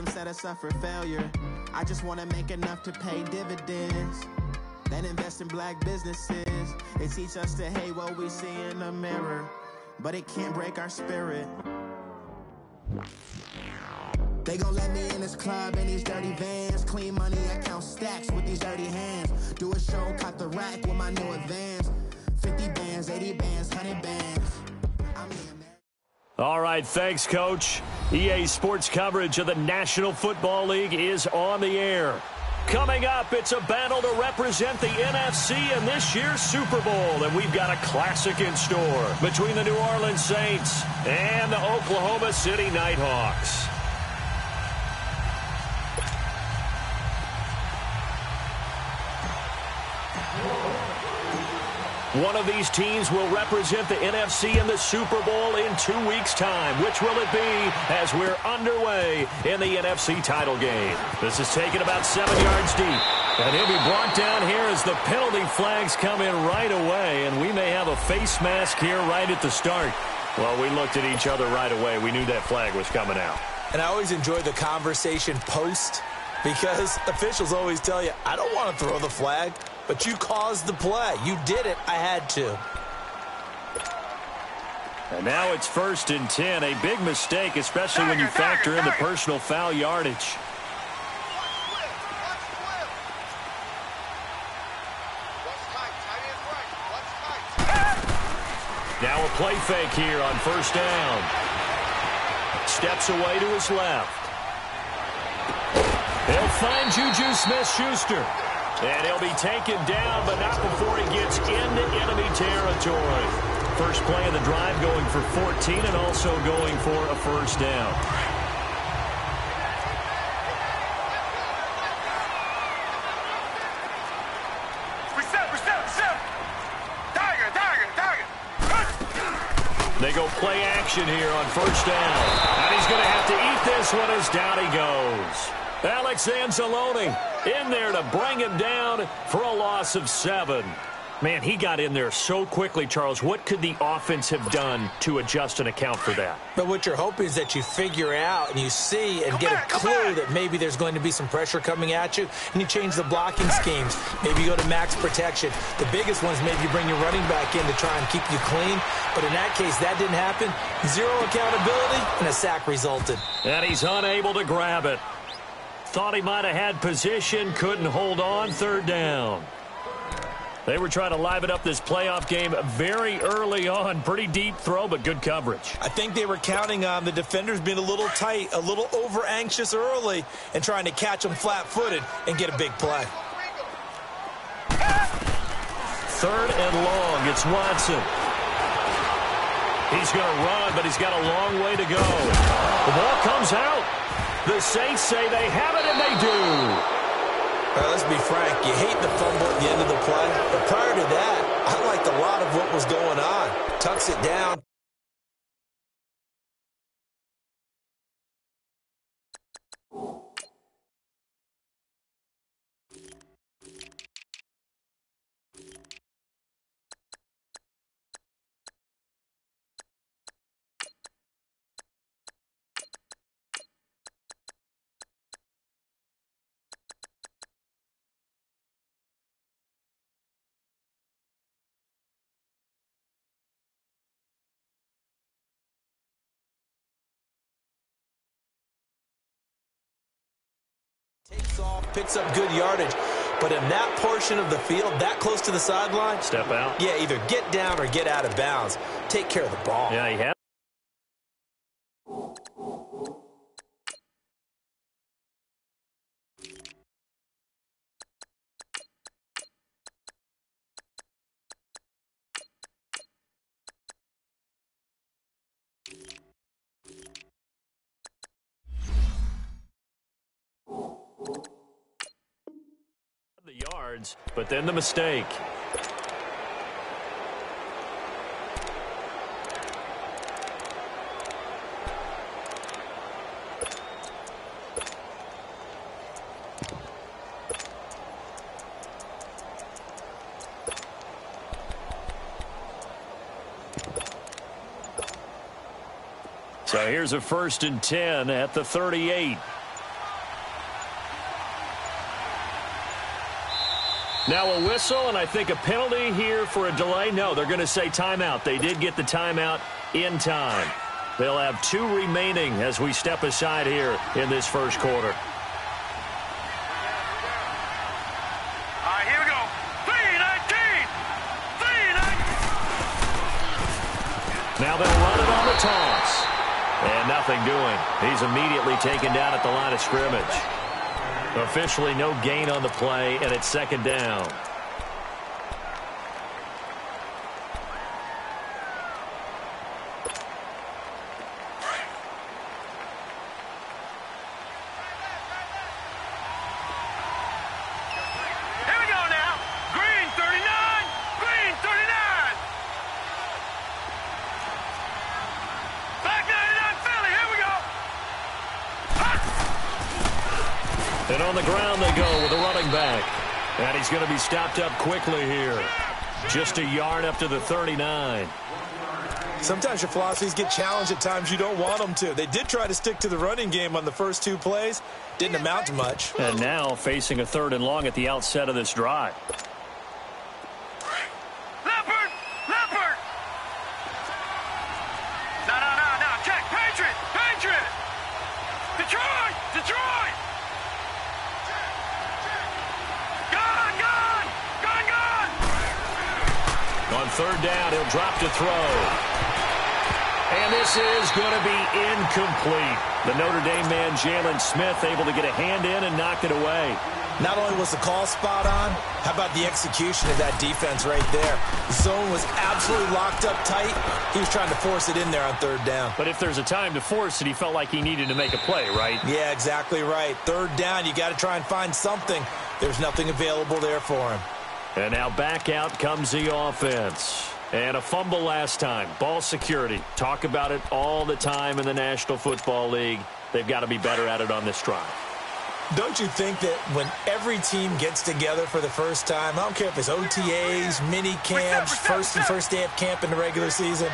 system set us up for failure. I just want to make enough to pay dividends, then invest in black businesses. It teaches us to hate what we see in the mirror, but it can't break our spirit. They gon' let me in this club in these dirty vans. Clean money, I count stacks with these dirty hands. Do a show, cop the rack with my new advance. 50 bands, 80 bands, 100 bands. All right, thanks, Coach. EA Sports coverage of the National Football League is on the air. Coming up, it's a battle to represent the NFC in this year's Super Bowl, and we've got a classic in store between the New Orleans Saints and the Oklahoma City Nighthawks. One of these teams will represent the NFC in the Super Bowl in 2 weeks' time. Which will it be as we're underway in the NFC title game? This is taken about 7 yards deep. And he'll be brought down here as the penalty flags come in right away. And we may have a face mask here right at the start. Well, we looked at each other right away. We knew that flag was coming out. And I always enjoy the conversation post, because officials always tell you, I don't want to throw the flag. But you caused the play. You did it. I had to. And now it's 1st and 10. A big mistake, especially when you factor in the personal foul yardage. Now a play fake here on 1st down. Steps away to his left. They'll find Juju Smith-Schuster. And he'll be taken down, but not before he gets into enemy territory. First play of the drive going for 14 and also going for a 1st down. They go play action here on 1st down. And he's going to have to eat this one as down he goes. Alex Anzalone in there to bring him down for a loss of 7. Man, he got in there so quickly, Charles. What could the offense have done to adjust and account for that? But what you're hoping is that you figure out and you see and get a clue that maybe there's going to be some pressure coming at you, and you change the blocking schemes. Maybe you go to max protection. The biggest one is maybe you bring your running back in to try and keep you clean. But in that case, that didn't happen. 0 accountability, and a sack resulted. And he's unable to grab it. Thought he might have had position, couldn't hold on, 3rd down. They were trying to liven up this playoff game very early on. Pretty deep throw, but good coverage. I think they were counting on the defenders being a little tight, a little over-anxious early, and trying to catch them flat-footed and get a big play. 3rd and long, it's Watson. He's going to run, but he's got a long way to go. The ball comes out. The Saints say they have it, and they do. Let's be frank. You hate the fumble at the end of the play. But prior to that, I liked a lot of what was going on. Tucks it down. Takes off, picks up good yardage. But in that portion of the field, that close to the sideline, step out. Yeah, either get down or get out of bounds. Take care of the ball. Yeah, he has. The yards, but then the mistake. So here's a 1st and 10 at the 38. Now a whistle, and I think a penalty here for a delay. No, they're going to say timeout. They did get the timeout in time. They'll have 2 remaining as we step aside here in this first quarter. All right, here we go. 3:19. 3:19. Now they'll run it on the toss. And nothing doing. He's immediately taken down at the line of scrimmage. Officially no gain on the play, and it's second down. Here we go now. Green 39. Green 39. Back 99 Philly. Here we go. And on the ground they go with a running back. And he's going to be stopped up quickly here. Just a yard up to the 39. Sometimes your philosophies get challenged at times you don't want them to. They did try to stick to the running game on the first 2 plays. Didn't amount to much. And now facing a 3rd and long at the outset of this drive. Leopard. Leopard. No. Check. Patriot. Patriot. Detroit. Detroit. Gone. On 3rd down, he'll drop to throw. And this is going to be incomplete. The Notre Dame man, Jalen Smith, able to get a hand in and knock it away. Not only was the call spot on, how about the execution of that defense right there? The zone was absolutely locked up tight. He was trying to force it in there on 3rd down. But if there's a time to force it, he felt like he needed to make a play, right? Yeah, exactly right. 3rd down, you got to try and find something. There's nothing available there for him. And now back out comes the offense. And a fumble last time. Ball security. Talk about it all the time in the National Football League. They've got to be better at it on this drive. Don't you think that when every team gets together for the first time, I don't care if it's OTAs, mini camps, first day of camp in the regular season,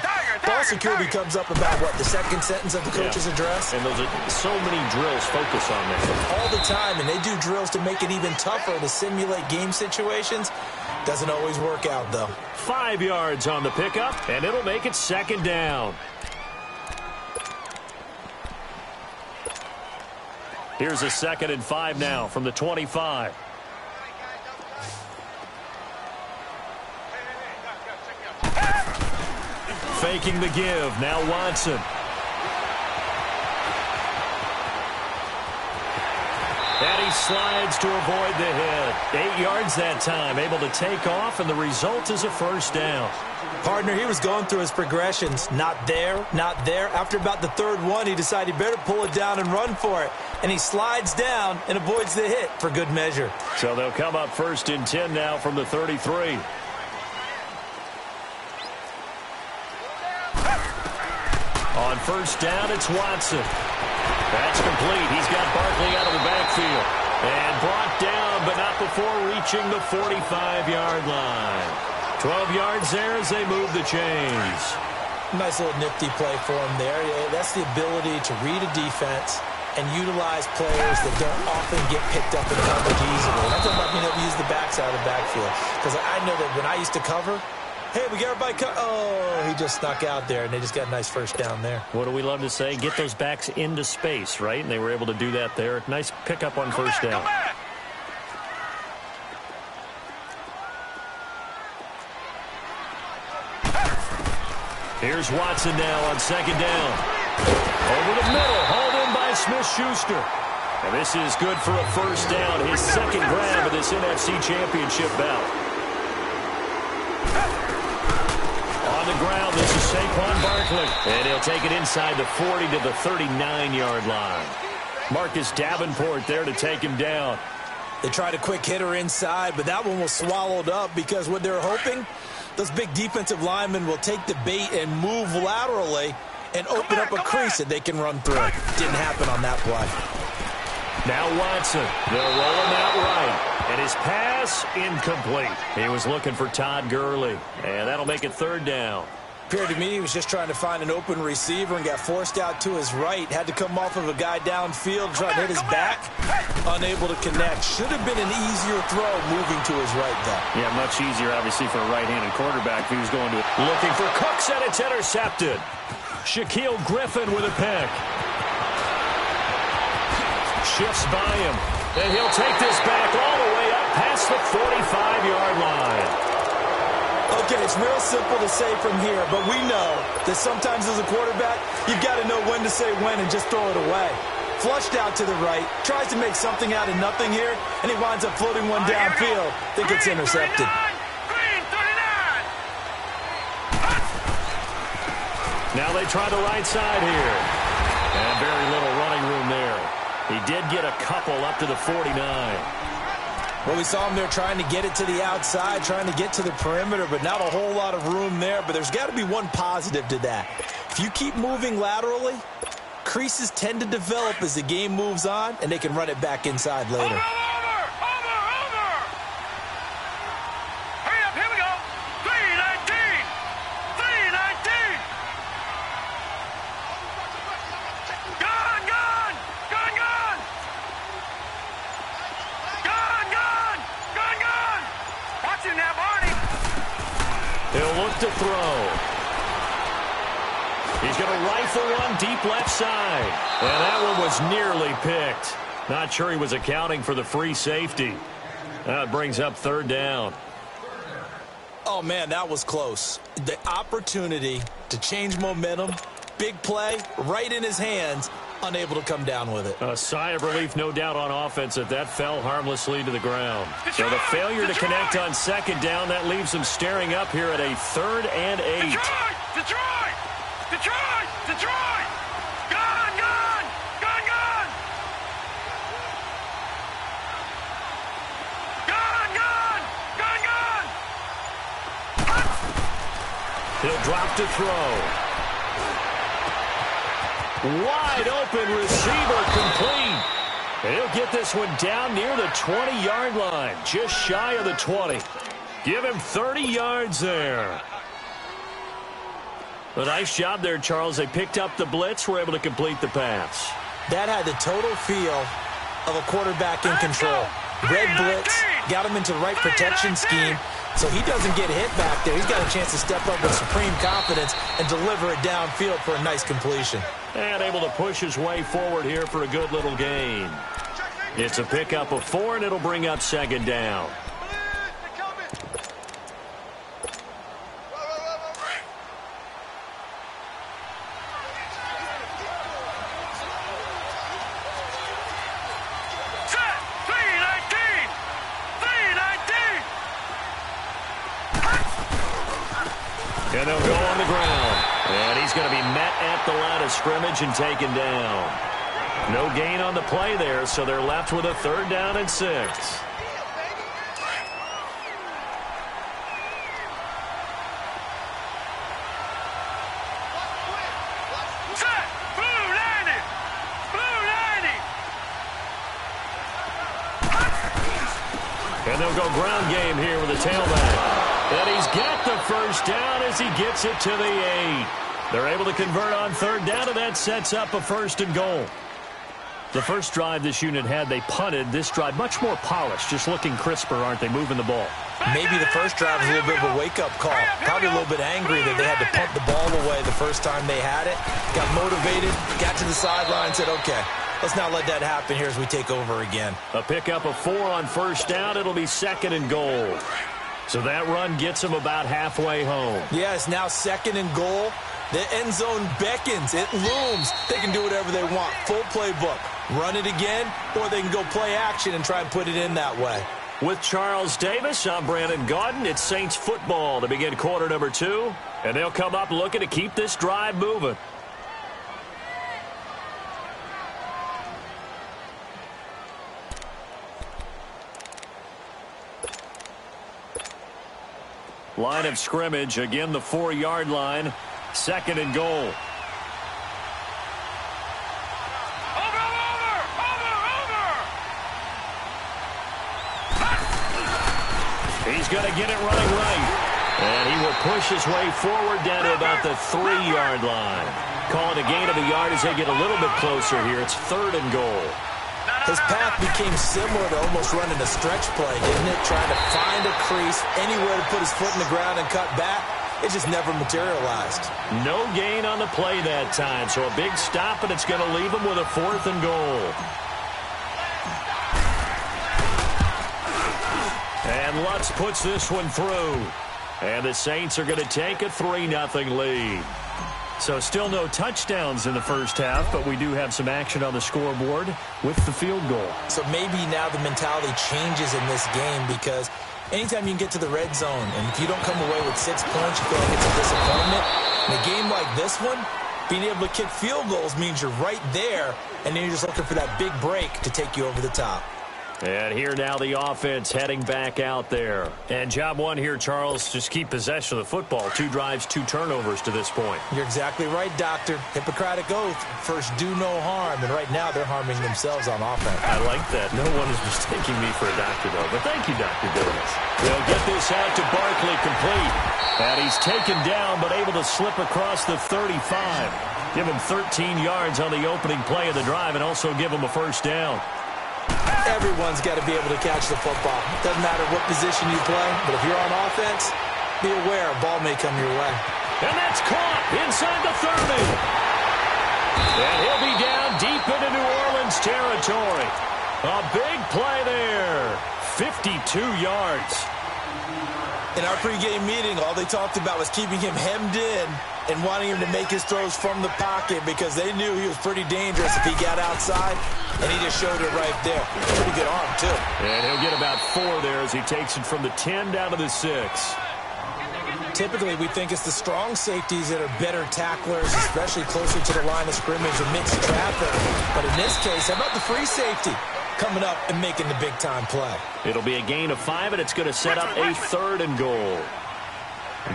ball security comes up about, what, the 2nd sentence of the coach's address? And those are so many drills focus on this. All the time, and they do drills to make it even tougher to simulate game situations. Doesn't always work out, though. 5 yards on the pickup, and it'll make it 2nd down. Here's a 2nd and 5 now from the 25. Faking the give. Now Watson. And he slides to avoid the hit. 8 yards that time. Able to take off, and the result is a 1st down. Partner, he was going through his progressions. Not there, not there. After about the 3rd one, he decided he better pull it down and run for it. And he slides down and avoids the hit for good measure. So they'll come up 1st and 10 now from the 33. On 1st down, it's Watson. That's complete. He's got Barkley out of the backfield. And brought down, but not before reaching the 45-yard line. 12 yards there as they move the chains. Nice little nifty play for him there. Yeah, that's the ability to read a defense and utilize players that don't often get picked up in coverage easily. And I'm talking about being able to use the backs out of the backfield. Because I know that when I used to cover, hey, we got everybody oh, he just snuck out there, and they just got a nice 1st down there. What do we love to say? Get those backs into space, right? And they were able to do that there. Nice pickup on 1st down. Here's Watson now on 2nd down. Over the middle, hauled in by Smith-Schuster. And this is good for a 1st down. His 2nd grab of this NFC Championship bout. On the ground, this is Saquon Barkley. And he'll take it inside the 40 to the 39-yard line. Marcus Davenport there to take him down. They tried a quick hitter inside, but that one was swallowed up because what they're hoping, those big defensive linemen will take the bait and move laterally and open up a crease that they can run through. Didn't happen on that play. Now Watson. They'll roll him out right. And his pass incomplete. He was looking for Todd Gurley. And that'll make it 3rd down. Appeared to me he was just trying to find an open receiver and got forced out to his right. Had to come off of a guy downfield, try to hit his back. Unable to connect. Should have been an easier throw moving to his right, though. Yeah, much easier, obviously, for a right-handed quarterback if he was going to it. Looking for Cooks, and it's intercepted. Shaquille Griffin with a pick. Shifts by him. And he'll take this back all the way up past the 45-yard line. Okay, it's real simple to say from here, but we know that sometimes as a quarterback, you've got to know when to say when and just throw it away. Flushed out to the right, tries to make something out of nothing here, and he winds up floating one downfield. Think it's intercepted. Now they try the right side here. And very little running room there. He did get a couple up to the 49. Well, we saw him there trying to get it to the outside, trying to get to the perimeter, but not a whole lot of room there. But there's got to be one positive to that. If you keep moving laterally, creases tend to develop as the game moves on, and they can run it back inside later. Hurry up, here we go. 319. 319. Gone, gone. Gone, gone. Gone, gone. Gone, gone. Watch him now, Barney. He'll look to throw. He's going to rifle one deep left side. And that one was nearly picked. Not sure he was accounting for the free safety. That brings up third down. Oh, man, that was close. The opportunity to change momentum, big play, right in his hands, unable to come down with it. A sigh of relief, no doubt, on offense that fell harmlessly to the ground. So the failure to connect on second down, that leaves him staring up here at a 3rd and 8. Detroit! Detroit! Detroit! Gone, gone! Gone, gone! Gone, gone! Gone, gone! He'll drop to throw. Wide open receiver, complete. And he'll get this one down near the 20-yard line, just shy of the 20. Give him 30 yards there. A nice job there, Charles. They picked up the blitz, were able to complete the pass. That had the total feel of a quarterback in control. Red blitz, got him into the right protection scheme, so he doesn't get hit back there. He's got a chance to step up with supreme confidence and deliver it downfield for a nice completion. And able to push his way forward here for a good little gain. It's a pickup of 4, and it'll bring up second down. And they'll go on the ground. And he's going to be met at the line of scrimmage and taken down. No gain on the play there, so they're left with a 3rd down and 6. And they'll go ground game here with a tailback. And he's got the first down as he gets it to the 8. They're able to convert on 3rd down, and that sets up a 1st and goal. The first drive this unit had, they punted. This drive, much more polished, just looking crisper, aren't they, moving the ball? Maybe the first drive was a little bit of a wake-up call. Probably a little bit angry that they had to punt the ball away the first time they had it. Got motivated, got to the sideline, said, okay, let's not let that happen here as we take over again. A pickup of 4 on 1st down. It'll be 2nd and goal. So that run gets them about halfway home. Yeah, it's now 2nd and goal. The end zone beckons. It looms. They can do whatever they want. Full playbook. Run it again, or they can go play action and try and put it in that way. With Charles Davis, I'm Brandon Gaudin. It's Saints football to begin quarter number 2. And they'll come up looking to keep this drive moving. Line of scrimmage, again the 4-yard line, 2nd and goal. He's going to get it running right. And he will push his way forward down to about the 3-yard line. Calling a gain of a yard as they get a little bit closer here. It's 3rd and goal. His path became similar to almost running a stretch play, didn't it? Trying to find a crease, anywhere to put his foot in the ground and cut back. It just never materialized. No gain on the play that time, so a big stop, and it's going to leave him with a 4th and goal. And Lutz puts this one through. And the Saints are going to take a 3-0 lead. So still no touchdowns in the first half, but we do have some action on the scoreboard with the field goal. So maybe now the mentality changes in this game, because anytime you can get to the red zone, and if you don't come away with 6 points, you feel like it's a disappointment. In a game like this one, being able to kick field goals means you're right there, and then you're just looking for that big break to take you over the top. And here now the offense heading back out there. And job one here, Charles, just keep possession of the football. 2 drives, 2 turnovers to this point. You're exactly right, Doctor. Hippocratic oath. First, do no harm. And right now, they're harming themselves on offense. I like that. No one is mistaking me for a doctor, though. But thank you, Dr. Donuts. They'll get this out to Barkley complete. And he's taken down, but able to slip across the 35. Give him 13 yards on the opening play of the drive and also give him a first down. Everyone's got to be able to catch the football. Doesn't matter what position you play, but if you're on offense, be aware a ball may come your way. And that's caught inside the 30. And he'll be down deep into New Orleans territory. A big play there. 52 yards. In our pregame meeting, all they talked about was keeping him hemmed in and wanting him to make his throws from the pocket, because they knew he was pretty dangerous if he got outside, and he just showed it right there. Pretty good arm, too. And he'll get about 4 there as he takes it from the 10 down to the 6. Typically, we think it's the strong safeties that are better tacklers, especially closer to the line of scrimmage amidst traffic. But in this case, how about the free safety coming up and making the big-time play? It'll be a gain of 5, and it's going to set up a 3rd and goal.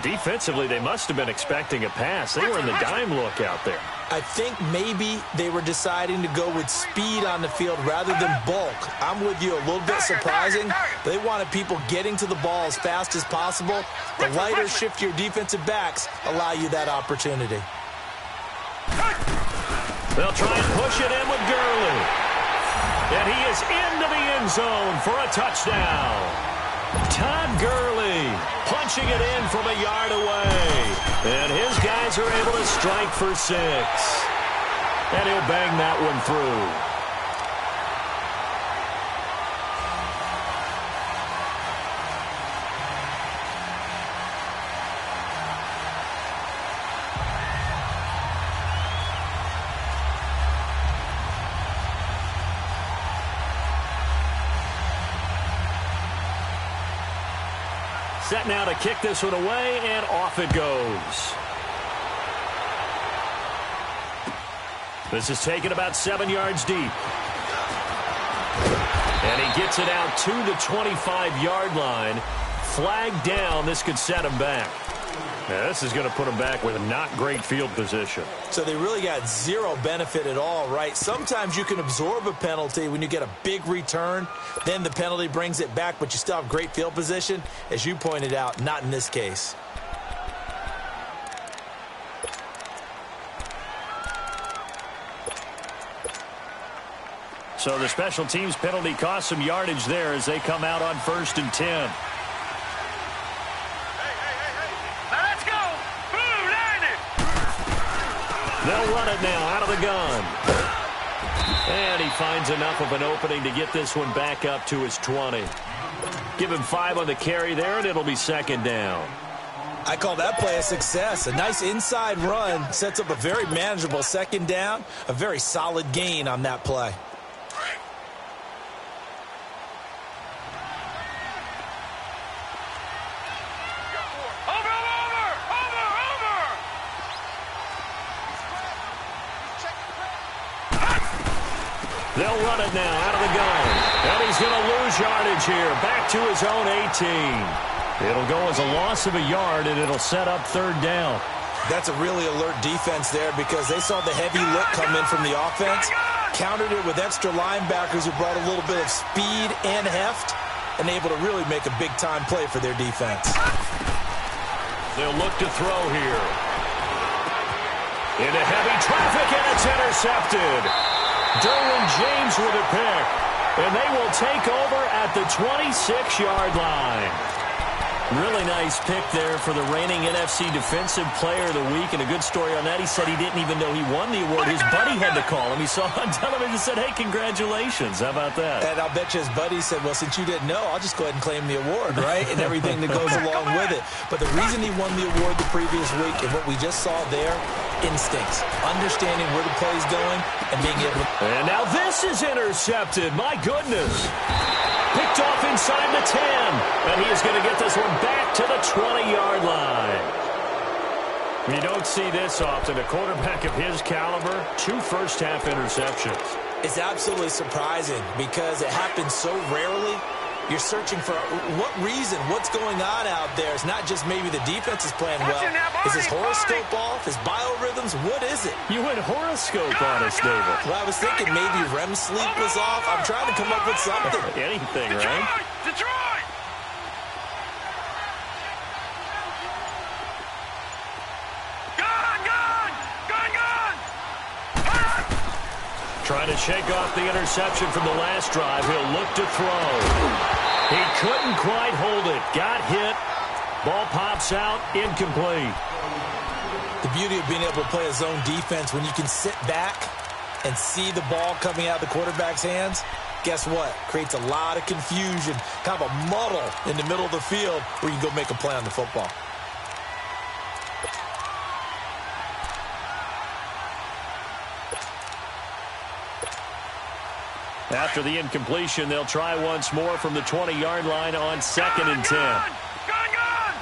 Defensively, they must have been expecting a pass. They were in the dime look out there. I think maybe they were deciding to go with speed on the field rather than bulk. I'm with you, a little bit surprising. They wanted people getting to the ball as fast as possible. The lighter, shiftier defensive backs allow you that opportunity. They'll try and push it in with Gurley. And he is into the end zone for a touchdown. Todd Gurley punching it in from a yard away. And his guys are able to strike for 6. And he'll bang that one through. Set now to kick this one away, and off it goes. This is taken about 7 yards deep. And he gets it out to the 25-yard line. Flag down. This could set him back. Now, this is going to put him back with not great field position. So they really got zero benefit at all, right? Sometimes you can absorb a penalty when you get a big return. Then the penalty brings it back, but you still have great field position. As you pointed out, not in this case. So the special teams penalty cost some yardage there as they come out on 1st and 10. They'll run it now out of the gun. And he finds enough of an opening to get this one back up to his 20. Give him 5 on the carry there, and it'll be 2nd down. I call that play a success. A nice inside run sets up a very manageable 2nd down. A very solid gain on that play. They'll run it now out of the gun. And he's going to lose yardage here. Back to his own 18. It'll go as a loss of a yard, and it'll set up 3rd down. That's a really alert defense there, because they saw the heavy look come in from the offense, countered it with extra linebackers who brought a little bit of speed and heft, and able to really make a big-time play for their defense. They'll look to throw here. Into heavy traffic, and it's intercepted. Derwin James with a pick. And they will take over at the 26-yard line. Really nice pick there for the reigning NFC Defensive Player of the Week. And a good story on that. He said he didn't even know he won the award. His buddy had to call him. He saw on television and said, hey, congratulations. How about that? And I'll bet you his buddy said, well, since you didn't know, I'll just go ahead and claim the award, right? And everything that goes along with it. But the reason he won the award the previous week and what we just saw there, instincts, understanding where the play is going and being able to... And now this is intercepted. My goodness. Picked off inside the 10. And he is going to get this one back to the 20-yard line. You don't see this often. A quarterback of his caliber, 2 first-half interceptions. It's absolutely surprising because it happens so rarely. You're searching for what reason, what's going on out there. It's not just maybe the defense is playing well. Is his horoscope off? His biorhythms? What is it? You went horoscope on us, David. Well, I was thinking maybe REM sleep was off. I'm trying to come up with something. Anything, right? Detroit! Trying to shake off the interception from the last drive. He'll look to throw. He couldn't quite hold it. Got hit. Ball pops out. Incomplete. The beauty of being able to play a zone defense when you can sit back and see the ball coming out of the quarterback's hands, guess what? Creates a lot of confusion, kind of a muddle in the middle of the field where you can go make a play on the football. After the incompletion, they'll try once more from the 20-yard line on 2nd and 10. Gone!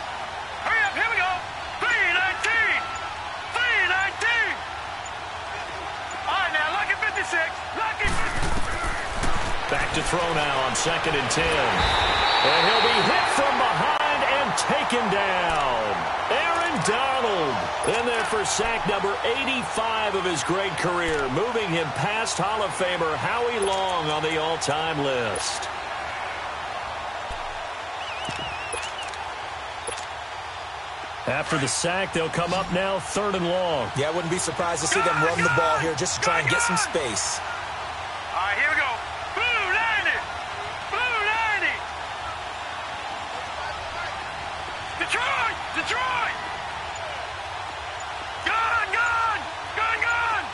Hurry up, here we go! 3-19! 3-19! All right, now, lucky 56. Lucky 56. Back to throw now on 2nd and 10. And he'll be hit from behind and taken down. Aaron Donald in there for sack number 85 of his great career, moving him past Hall of Famer Howie Long on the all-time list. After the sack, they'll come up now 3rd and long. Yeah, I wouldn't be surprised to see them run the ball here just to try and get some space. All right, here we go. Blue 90! Blue 90! Detroit! Detroit! Gone! Gone! Gone! Gone!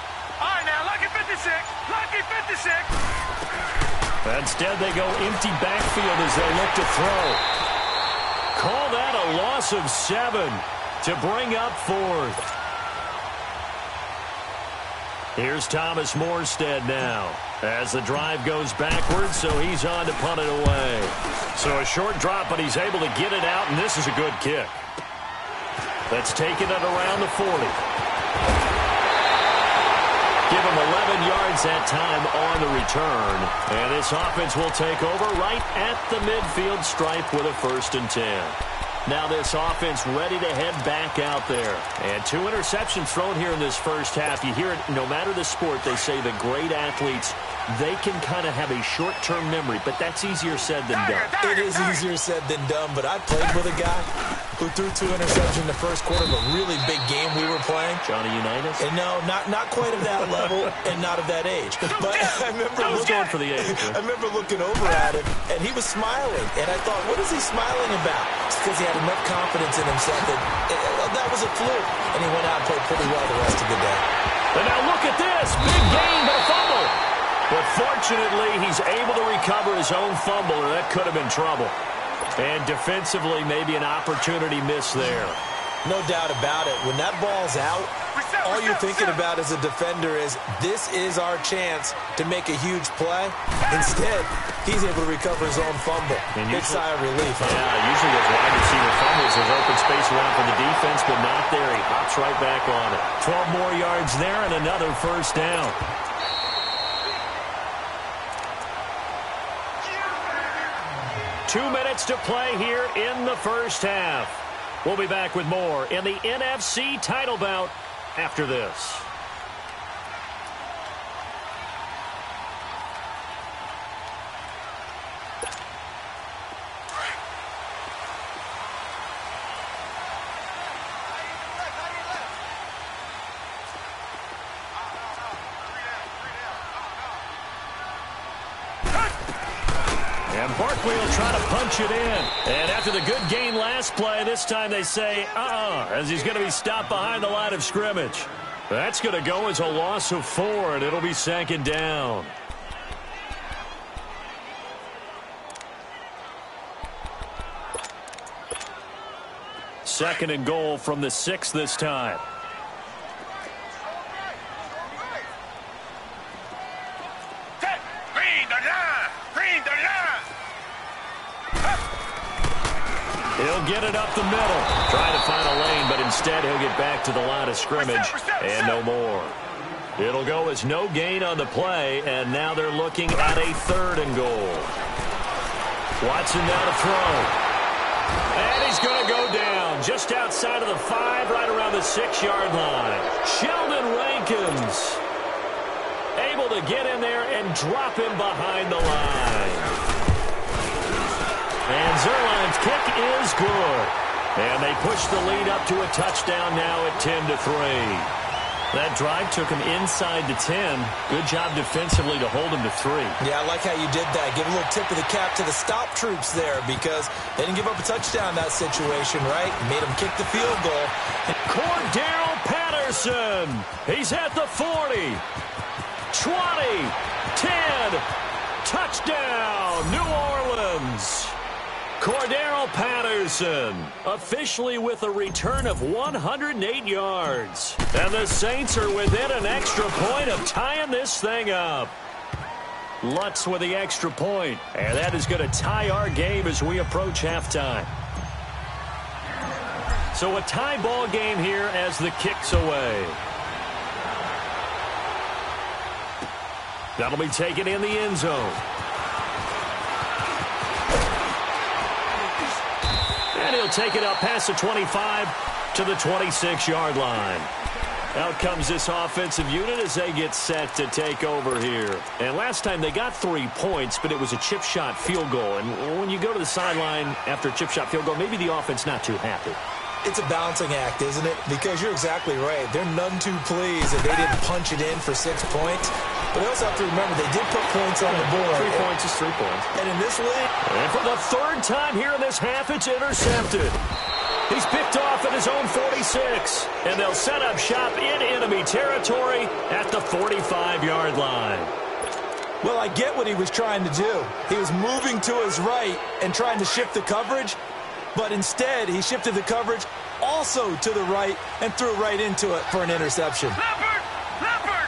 All right, now, lucky 56. Lucky 56. Instead, they go empty backfield as they look to throw. Call that a loss of 7 to bring up 4th. Here's Thomas Morstead now as the drive goes backwards, so he's on to punt it away. So a short drop, but he's able to get it out, and this is a good kick. That's taken it around the 40. Give him 11 yards that time on the return. And this offense will take over right at the midfield stripe with a 1st and 10. Now this offense ready to head back out there. And 2 interceptions thrown here in this first half. You hear it, no matter the sport, they say the great athletes, they can kind of have a short-term memory, but that's easier said than done. It is easier said than done, but I played with a guy who threw 2 interceptions in the first quarter of a really big game we were playing. Johnny Unitas? And no, not quite of that level and not of that age. But I remember going for the age. I remember looking over at him, and he was smiling. And I thought, what is he smiling about? It's because he had enough confidence in himself that was a fluke. And he went out and played pretty well the rest of the day. And now look at this. Big gain, but a fumble. But fortunately, he's able to recover his own fumble, or that could have been trouble. And defensively, maybe an opportunity miss there. No doubt about it. When that ball's out, all you're thinking about as a defender is, this is our chance to make a huge play. Instead, he's able to recover his own fumble. And big sigh of relief. Huh? Yeah, usually those wide receiver fumbles, there's open space around for the defense, but not there. He hops right back on it. 12 more yards there and another 1st down. Two minutes to play here in the first half. We'll be back with more in the NFC title bout after this. And Barkley will try to punch it in. And after the good gain last play, this time they say, as he's going to be stopped behind the line of scrimmage. That's going to go as a loss of 4, and it'll be 2nd down. Second and goal from the 6 this time. He'll get it up the middle. Trying to find a lane, but instead he'll get back to the line of scrimmage and no more. It'll go as no gain on the play, and now they're looking at a 3rd and goal. Watson now to throw. And he's going to go down just outside of the 5, right around the 6-yard line. Sheldon Rankins able to get in there and drop him behind the line. And Zerline's kick is good. And they push the lead up to a touchdown now at 10-3. That drive took him inside the 10. Good job defensively to hold him to 3. Yeah, I like how you did that. Give a little tip of the cap to the stop troops there because they didn't give up a touchdown in that situation, right? Made them kick the field goal. Cordero Patterson. He's at the 40. 20. 10. Touchdown, New Orleans. Cordero Patterson officially with a return of 108 yards. And the Saints are within an extra point of tying this thing up. Lutz with the extra point. And that is going to tie our game as we approach halftime. So a tie ball game here as the kick's away. That'll be taken in the end zone. And he'll take it up past the 25 to the 26-yard line. Out comes this offensive unit as they get set to take over here. And last time they got 3 points, but it was a chip shot field goal. And when you go to the sideline after a chip shot field goal, maybe the offense not too happy. It's a balancing act, isn't it? Because you're exactly right. They're none too pleased that they didn't punch it in for 6 points. But they also have to remember they did put points on the board. 3 points is 3 points. And in this league... And for the 3rd time here in this half, it's intercepted. He's picked off at his own 46. And they'll set up shop in enemy territory at the 45-yard line. Well, I get what he was trying to do. He was moving to his right and trying to shift the coverage. But instead, he shifted the coverage also to the right and threw right into it for an interception. Leopard! Leopard!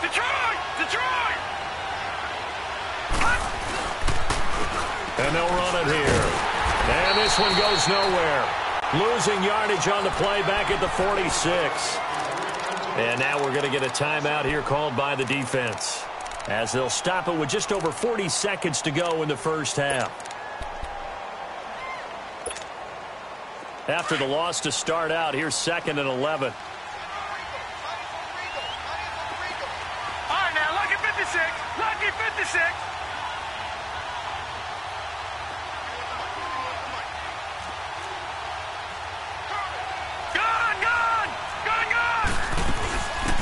Detroit! Detroit! And they'll run it here. And this one goes nowhere. Losing yardage on the play back at the 46. And now we're going to get a timeout here called by the defense, as they'll stop it with just over 40 seconds to go in the first half. After the loss to start out, here's 2nd and 11. All right, now, lucky 56. Lucky 56. Gone, gone, gone, gone.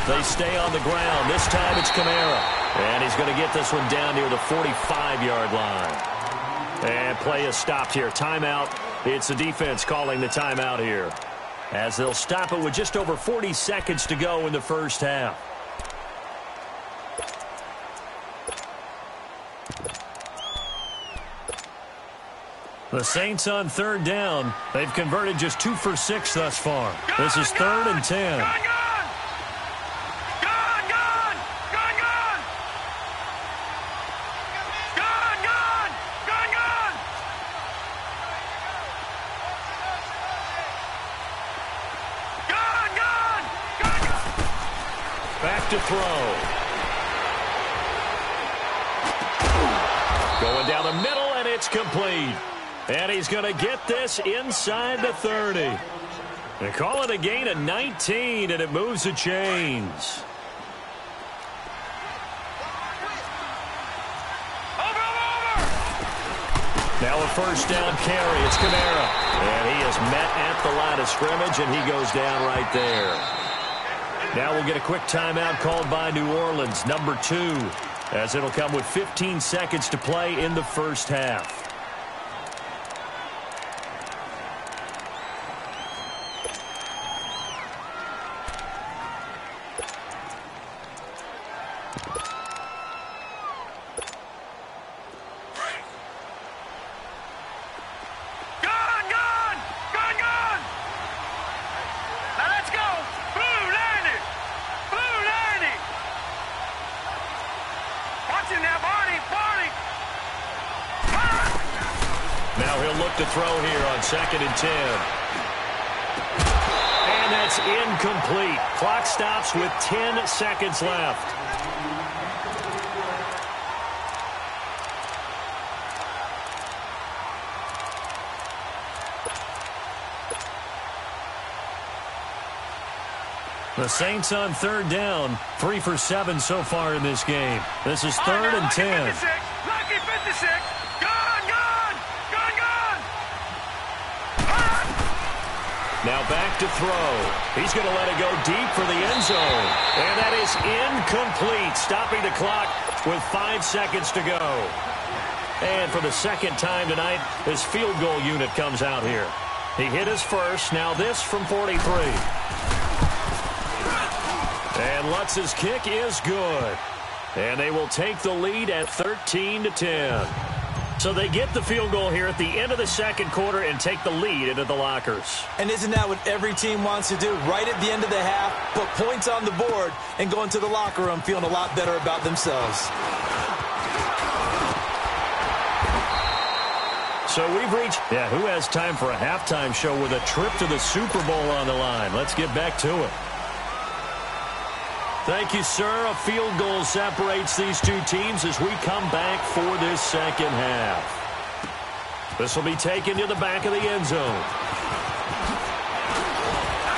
They stay on the ground. This time it's Kamara. And he's going to get this one down near the 45-yard line. And play is stopped here. Timeout. It's the defense calling the timeout here, as they'll stop it with just over 40 seconds to go in the first half. The Saints on 3rd down. They've converted just 2 for 6 thus far. This is 3rd and 10. Gone, gone. Gone, gone. Gone, gone. Gone, gone. Gone, gone. Gone, gone. Gone, gone. Back to throw. Going down the middle, and it's complete. And he's going to get this inside the 30. They call it a gain of 19, and it moves the chains. Over. Now a first down carry. It's Kamara. And he is met at the line of scrimmage, and he goes down right there. Now we'll get a quick timeout called by New Orleans, number 2. as it'll come with 15 seconds to play in the first half. Now he'll look to throw here on 2nd and 10. And that's incomplete. Clock stops with 10 seconds left. The Saints on 3rd down, 3 for 7 so far in this game. This is 3rd and 10. Lucky 56. Now back to throw. He's going to let it go deep for the end zone. And that is incomplete, stopping the clock with 5 seconds to go. And for the second time tonight, his field goal unit comes out here. He hit his first. Now this from 43. And Lutz's kick is good. And they will take the lead at 13-10. So they get the field goal here at the end of the second quarter and take the lead into the lockers. And isn't that what every team wants to do? Right at the end of the half, put points on the board, and go into the locker room feeling a lot better about themselves. So we've reached, who has time for a halftime show with a trip to the Super Bowl on the line? Let's get back to it. Thank you, sir. A field goal separates these two teams as we come back for this second half. This will be taken to the back of the end zone.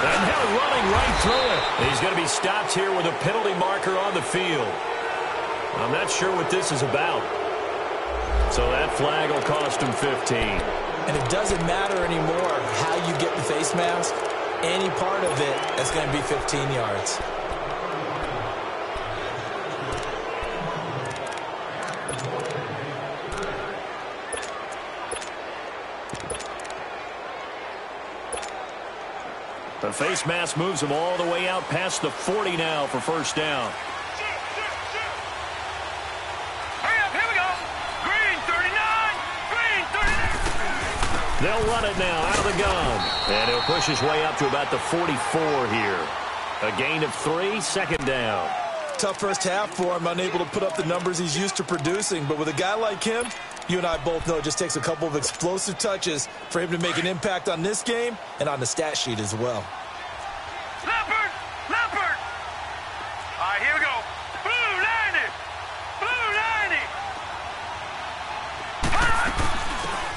And now running right through it. He's going to be stopped here with a penalty marker on the field. I'm not sure what this is about. So that flag will cost him 15. And it doesn't matter anymore how you get the face mask. Any part of it is going to be 15 yards. The face mask moves him all the way out past the 40 now for first down. Hurry up, here we go. Green 39, green 39. They'll run it now out of the gun. And he'll push his way up to about the 44 here. A gain of 3, second down. Tough first half for him, unable to put up the numbers he's used to producing. But with a guy like him, you and I both know it just takes a couple of explosive touches for him to make an impact on this game and on the stat sheet as well. Leopard! Leopard! All right, here we go. Blue 90! Blue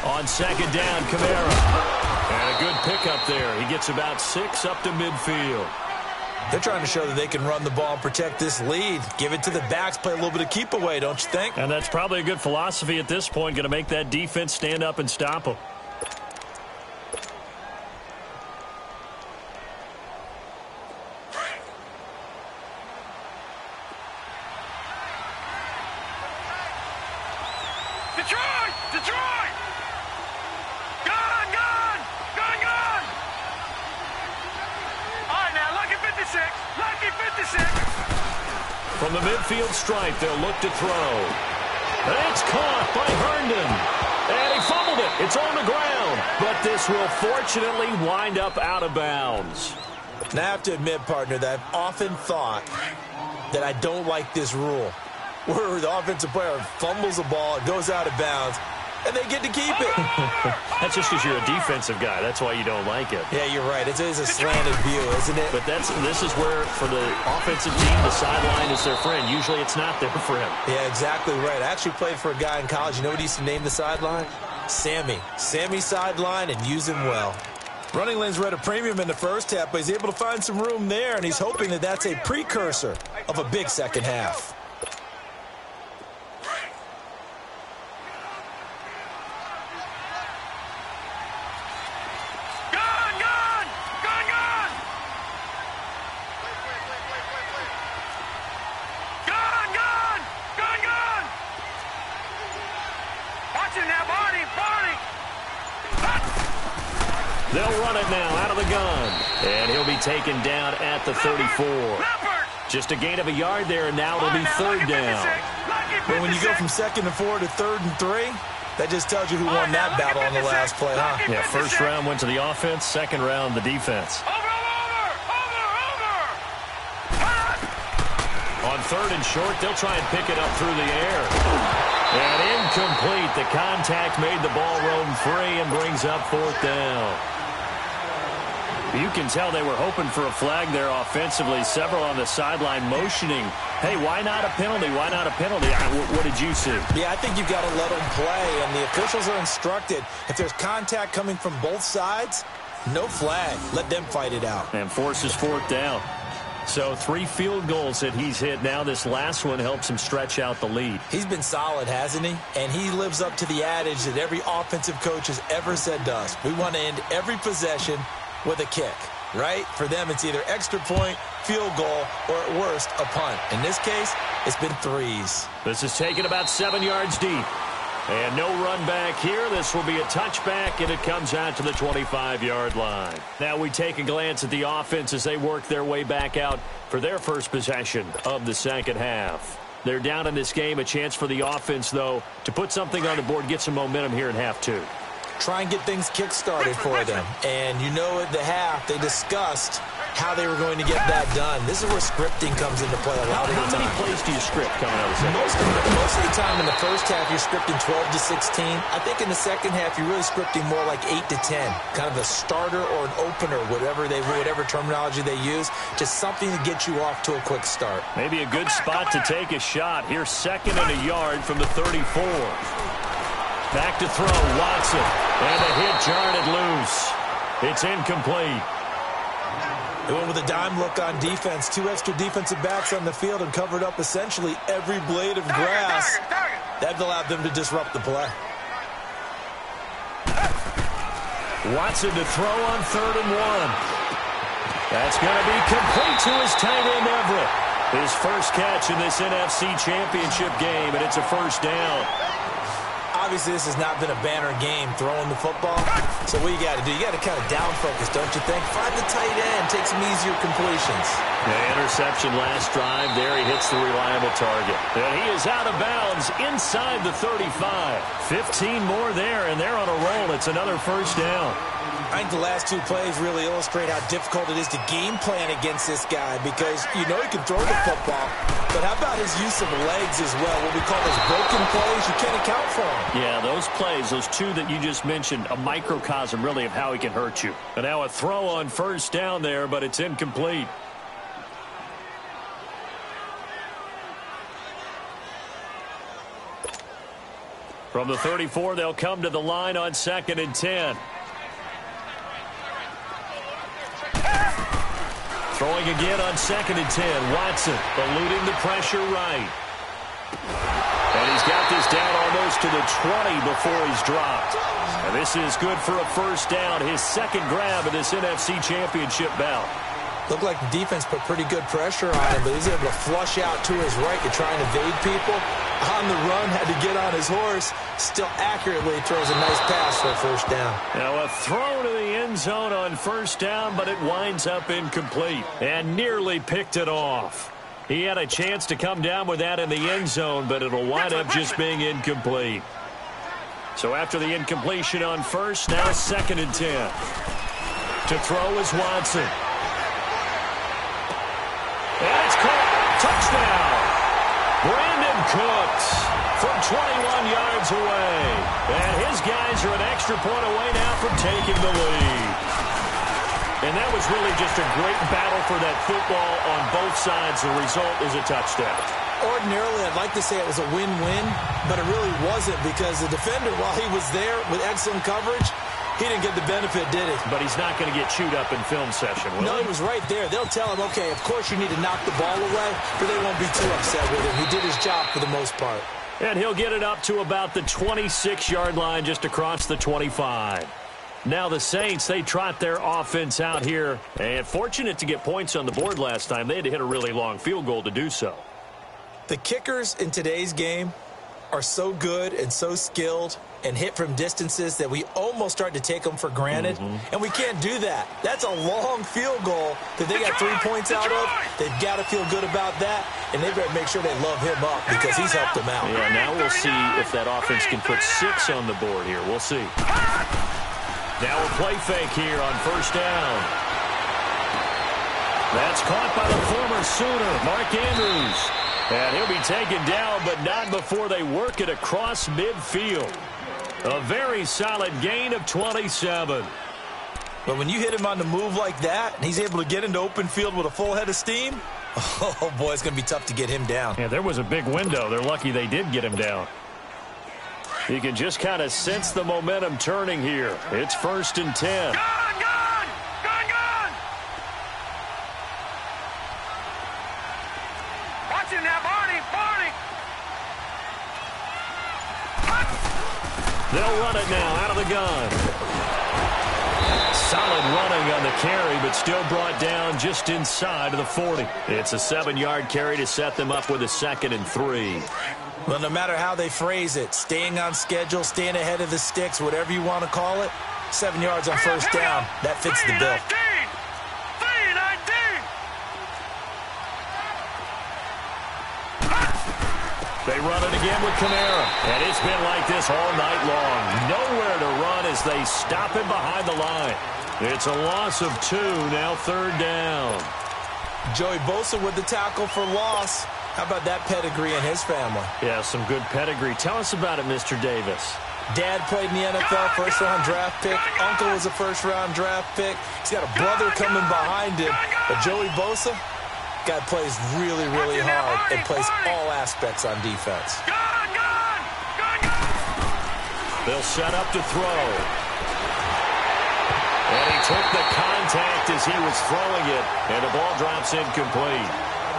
90! On second down, Kamara. And a good pickup there. He gets about 6 up to midfield. They're trying to show that they can run the ball and protect this lead. Give it to the backs, play a little bit of keep away, don't you think? And that's probably a good philosophy at this point, going to make that defense stand up and stop them. Detroit! Detroit! Gun! Gun! Gun! Gun! All right, now, lucky 56. Lucky 56. From the midfield stripe, they'll look to throw. And it's caught by Herndon. And he fumbled it. It's on the ground. But this will fortunately wind up out of bounds. And I have to admit, partner, that I've often thought that I don't like this rule, where the offensive player fumbles the ball, it goes out of bounds, and they get to keep it. That's just because you're a defensive guy. That's why you don't like it. Yeah, you're right. It is a slanted view, isn't it? But this is where, for the offensive team, the sideline is their friend. Usually it's not their friend. Yeah, exactly right. I actually played for a guy in college. You know what he used to name the sideline? Sammy. Sammy sideline, and use him well. Running lanes were at a premium in the first half, but he's able to find some room there, and he's hoping that that's a precursor of a big second half. Gun! Gun! Gun! Gun! They'll run it now out of the gun. And he'll be taken down at the 34. Just a gain of a yard there, and now it'll be third down. But when you go from 2nd and 4 to 3rd and 3, that just tells you who won that battle on the last play, huh? Yeah, first round went to the offense, second round the defense. On 3rd and short, they'll try and pick it up through the air. And incomplete. The contact made the ball roam free and brings up 4th down. You can tell they were hoping for a flag there offensively. Several on the sideline motioning, hey, why not a penalty? Why not a penalty? What did you see? Yeah, I think you've got to let them play, and the officials are instructed. If there's contact coming from both sides, no flag. Let them fight it out. And forces 4th down. So 3 field goals that he's hit now. This last one helps him stretch out the lead. He's been solid, hasn't he? And he lives up to the adage that every offensive coach has ever said to us. We want to end every possession with a kick, right? For them, it's either extra point, field goal, or at worst, a punt. In this case, it's been 3s. This is taken about 7 yards deep. And no run back here. This will be a touchback, and it comes out to the 25-yard line. Now we take a glance at the offense as they work their way back out for their first possession of the second half. They're down in this game. A chance for the offense, though, to put something on the board, get some momentum here in half 2. Try and get things kick-started for them. And you know at the half, they discussed how they were going to get that done. This is where scripting comes into play a lot of the time. How many plays do you script coming out of the second? Most of the time in the first half, you're scripting 12 to 16. I think in the second half, you're really scripting more like 8 to 10. Kind of a starter or an opener, whatever terminology they use. Just something to get you off to a quick start. Maybe a good spot to take a shot. Here's 2nd and a yard from the 34. Back to throw, Watson. And a hit jarred it loose. It's incomplete. They went with a dime look on defense. 2 extra defensive backs on the field and covered up essentially every blade of grass. That allowed them to disrupt the play. Watson to throw on 3rd and 1. That's going to be complete to his tight end, Everett. His first catch in this NFC Championship game, and it's a first down. Obviously, this has not been a banner game throwing the football. So what you got to do, you got to kind of down focus, don't you think? Find the tight end, take some easier completions. The interception last drive. There he hits the reliable target. And he is out of bounds inside the 35. 15 more there, and they're on a roll. It's another first down. I think the last 2 plays really illustrate how difficult it is to game plan against this guy because you know he can throw the football, but how about his use of legs as well? What we call those broken plays, you can't account for them. Yeah, those plays, those 2 that you just mentioned, a microcosm really of how he can hurt you. And now a throw on first down there, but it's incomplete. From the 34, they'll come to the line on 2nd and 10. Throwing again on 2nd and 10. Watson eluding the pressure right. And he's got this down almost to the 20 before he's dropped. And this is good for a first down. His 2nd grab of this NFC Championship bout. Looked like the defense put pretty good pressure on him, but he's able to flush out to his right to try and evade people. On the run, had to get on his horse. Still accurately throws a nice pass for a first down. Now a throw to the end zone on first down, but it winds up incomplete and nearly picked it off. He had a chance to come down with that in the end zone, but it'll wind up just being incomplete. So after the incompletion on first, now 2nd and 10. To throw is Watson. And it's caught. Touchdown. Brandon Cooks from 21 yards away. And his guys are an extra point away now from taking the lead. And that was really just a great battle for that football on both sides. The result is a touchdown. Ordinarily, I'd like to say it was a win-win, but it really wasn't because the defender, while he was there with excellent coverage, he didn't get the benefit, did he? But he's not going to get chewed up in film session, will he? No, he was right there. They'll tell him, okay, of course you need to knock the ball away, but they won't be too upset with him. He did his job for the most part. And he'll get it up to about the 26-yard line just across the 25. Now the Saints, they trot their offense out here. And fortunate to get points on the board last time. They had to hit a really long field goal to do so. The kickers in today's game are so good and so skilled and hit from distances that we almost start to take them for granted, and we can't do that. That's a long field goal that they got 3 points out of. They've got to feel good about that, and they better make sure they love him up because he's helped them out. Yeah, now we'll see if that offense can put 6 on the board here. We'll see. Now a play fake here on first down. That's caught by the former Sooner, Mark Andrews. And he'll be taken down, but not before they work it across midfield. A very solid gain of 27. But when you hit him on the move like that, and he's able to get into open field with a full head of steam, oh, boy, it's going to be tough to get him down. Yeah, there was a big window. They're lucky they did get him down. You can just kind of sense the momentum turning here. It's 1st and 10. Gone! Watch him now, Barney! They'll run it now out of the gun. Solid running on the carry, but still brought down just inside of the 40. It's a 7-yard carry to set them up with a 2nd and 3. Well, no matter how they phrase it, staying on schedule, staying ahead of the sticks, whatever you want to call it, 7 yards on first down, that fits the bill. They run it again with Kamara, and it's been like this all night long. Nowhere to run as they stop him behind the line. It's a loss of 2, now 3rd down. Joey Bosa with the tackle for loss. How about that pedigree in his family? Yeah, some good pedigree. Tell us about it, Mr. Davis. Dad played in the NFL, first-round draft pick. Uncle was a first-round draft pick. He's got a brother coming behind him. But Joey Bosa, guy plays really, really hard and plays all aspects on defense. They'll set up to throw. And he took the contact as he was throwing it, and the ball drops incomplete.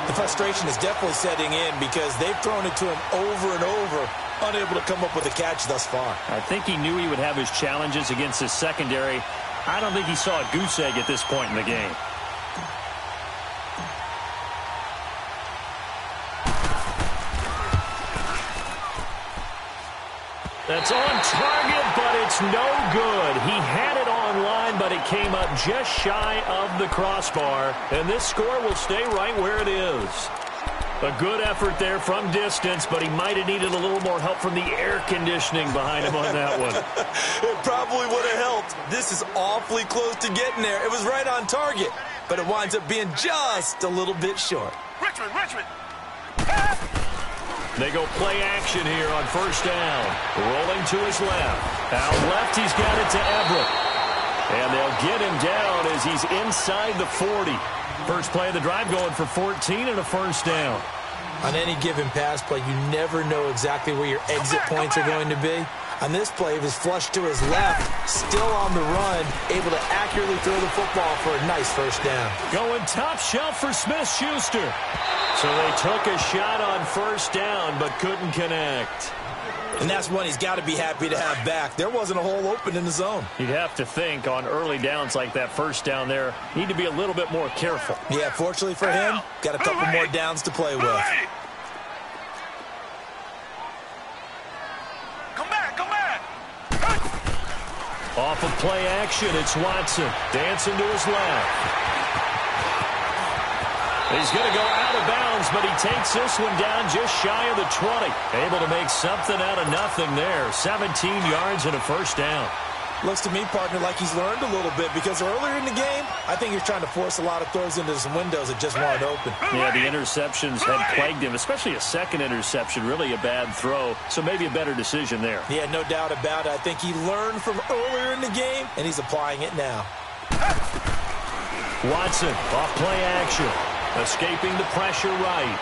The frustration is definitely setting in because they've thrown it to him over and over, unable to come up with a catch thus far. I think he knew he would have his challenges against his secondary. I don't think he saw a goose egg at this point in the game. That's on target, but it's no good. He had it online, but it came up just shy of the crossbar. And this score will stay right where it is. A good effort there from distance, but he might have needed a little more help from the air conditioning behind him on that one. It probably would have helped. This is awfully close to getting there. It was right on target, but it winds up being just a little bit short. Richmond! They go play action here on first down. Rolling to his left. Out left, he's got it to Everett. And they'll get him down as he's inside the 40. First play of the drive going for 14 and a first down. On any given pass play, you never know exactly where your exit points are going to be. On this play, it was flushed to his left, still on the run, able to accurately throw the football for a nice first down. Going top shelf for Smith-Schuster. So they took a shot on first down, but couldn't connect. And that's one he's got to be happy to have back. There wasn't a hole open in the zone. You'd have to think on early downs like that first down there, need to be a little bit more careful. Yeah, fortunately for him, got a couple more downs to play with. Come back! Off of play action, it's Watson. Dancing to his left. He's going to go out of bounds, but he takes this one down just shy of the 20. Able to make something out of nothing there. 17 yards and a first down. Looks to me, partner, like he's learned a little bit because earlier in the game, I think he's trying to force a lot of throws into some windows that just weren't open. Yeah, the interceptions had plagued him, especially a second interception, really a bad throw, so maybe a better decision there. Yeah, no doubt about it. I think he learned from earlier in the game, and he's applying it now. Watson, off play action, escaping the pressure right.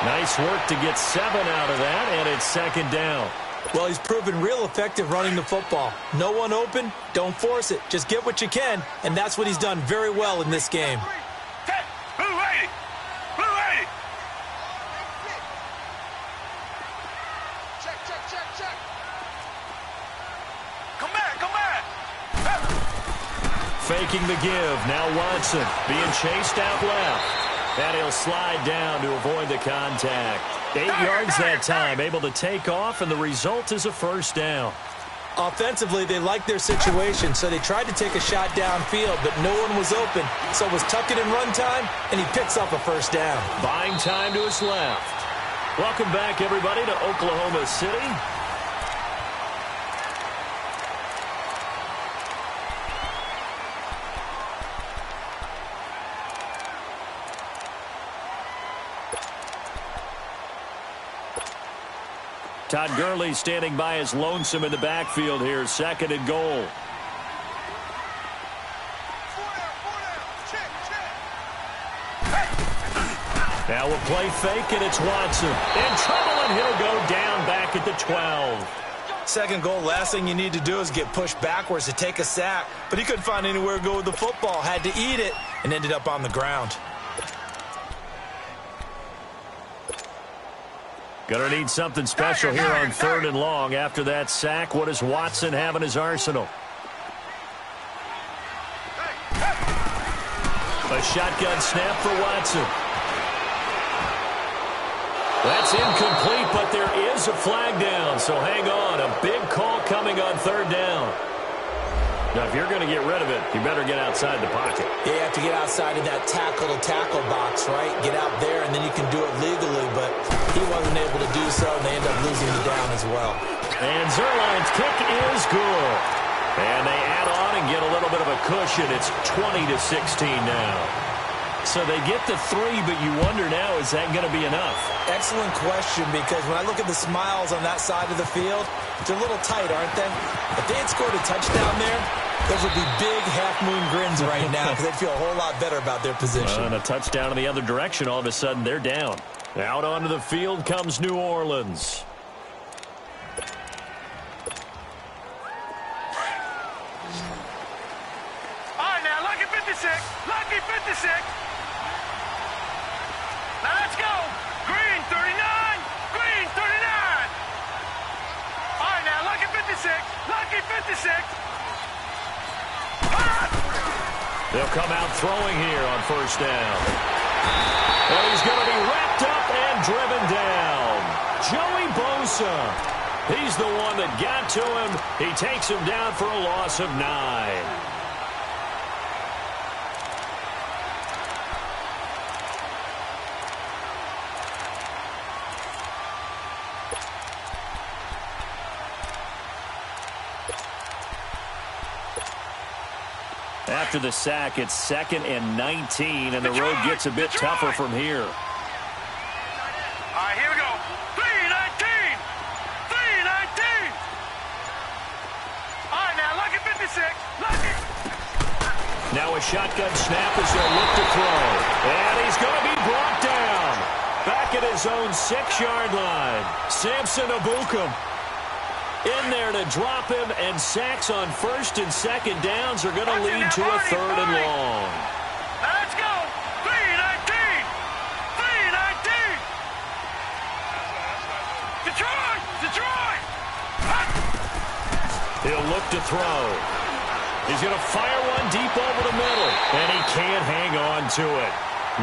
Nice work to get 7 out of that, and it's second down. Well, he's proven real effective running the football. No one open, don't force it. Just get what you can, and that's what he's done very well in this game. Check. Come back. Faking the give. Now Watson being chased out left. And he'll slide down to avoid the contact. 8 yards that time, able to take off, and the result is a first down. Offensively, they liked their situation, so they tried to take a shot downfield, but no one was open. So it was tuck it and run time, and he picks up a first down. Buying time to his left. Welcome back, everybody, to Oklahoma City. Todd Gurley standing by as lonesome in the backfield here. Second and goal. Now we'll play fake, and it's Watson. In trouble, and he'll go down back at the 12. Second goal, last thing you need to do is get pushed backwards to take a sack. But he couldn't find anywhere to go with the football. Had to eat it, and ended up on the ground. Gonna need something special here on 3rd and long. After that sack, what does Watson have in his arsenal? A shotgun snap for Watson. That's incomplete, but there is a flag down, so hang on. A big call coming on 3rd down. Now, if you're going to get rid of it, you better get outside the pocket. Yeah, you have to get outside of that tackle-to-tackle box, right? Get out there, and then you can do it legally, but he wasn't able to do so, and they end up losing the down as well. And Zerline's kick is good. And they add on and get a little bit of a cushion. It's 20-16 now. So they get the 3, but you wonder now, is that going to be enough? Excellent question, because when I look at the smiles on that side of the field, they're a little tight, aren't they? If they had scored a touchdown there, those would be big half-moon grins right now because they'd feel a whole lot better about their position. And a touchdown in the other direction, all of a sudden they're down. Out onto the field comes New Orleans. All right, now, lucky 56. Lucky 56. Now, let's go. Green, 39. Green, 39. All right, now, lucky 56. Lucky 56. They'll come out throwing here on 1st down. And he's going to be wrapped up and driven down. Joey Bosa. He's the one that got to him. He takes him down for a loss of 9. After the sack, it's 2nd and 19, and the road gets a bit tougher from here. All right, here we go. 3-19. 3-19. All right, now, lucky 56. Lucky. Now a shotgun snap as they'll look to throw. And he's going to be brought down. Back at his own 6-yard line. Samson Ebukam in there to drop him, and sacks on 1st and 2nd downs are going to lead to a 3rd and long. Now let's go. 3-19. 3-19. Detroit. Detroit. He'll look to throw. He's going to fire one deep over the middle, and he can't hang on to it.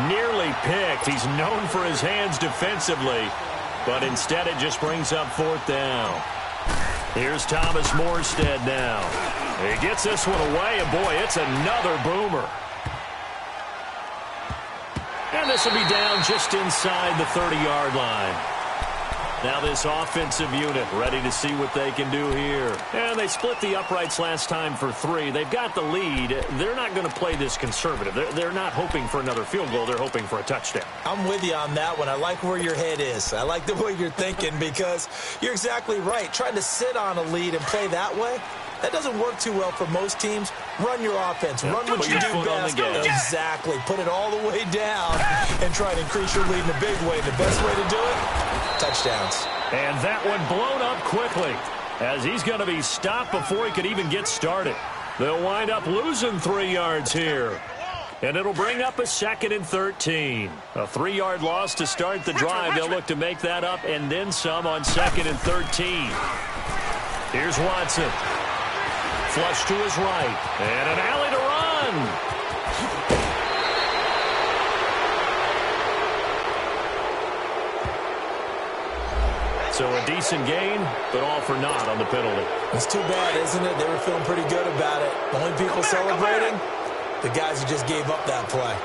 Nearly picked. He's known for his hands defensively, but instead it just brings up 4th down. Here's Thomas Morstead now. He gets this one away, and boy, it's another boomer. And this will be down just inside the 30-yard line. Now this offensive unit ready to see what they can do here. And they split the uprights last time for 3. They've got the lead. They're not going to play this conservative. They're not hoping for another field goal. They're hoping for a touchdown. I'm with you on that one. I like where your head is. I like the way you're thinking because you're exactly right. Trying to sit on a lead and play that way, that doesn't work too well for most teams. Run your offense. Run what you do best. Exactly. Put it all the way down and try to increase your lead in a big way. The best way to do it, touchdowns. And that one blown up quickly as he's going to be stopped before he could even get started. They'll wind up losing 3 yards here. And it'll bring up a 2nd and 13. A 3-yard loss to start the drive. They'll look to make that up and then some on 2nd and 13. Here's Watson. Flush to his right. And an alley to run. So a decent gain, but all for naught on the penalty. It's too bad, isn't it? They were feeling pretty good about it. The only people celebrating, the guys who just gave up that play.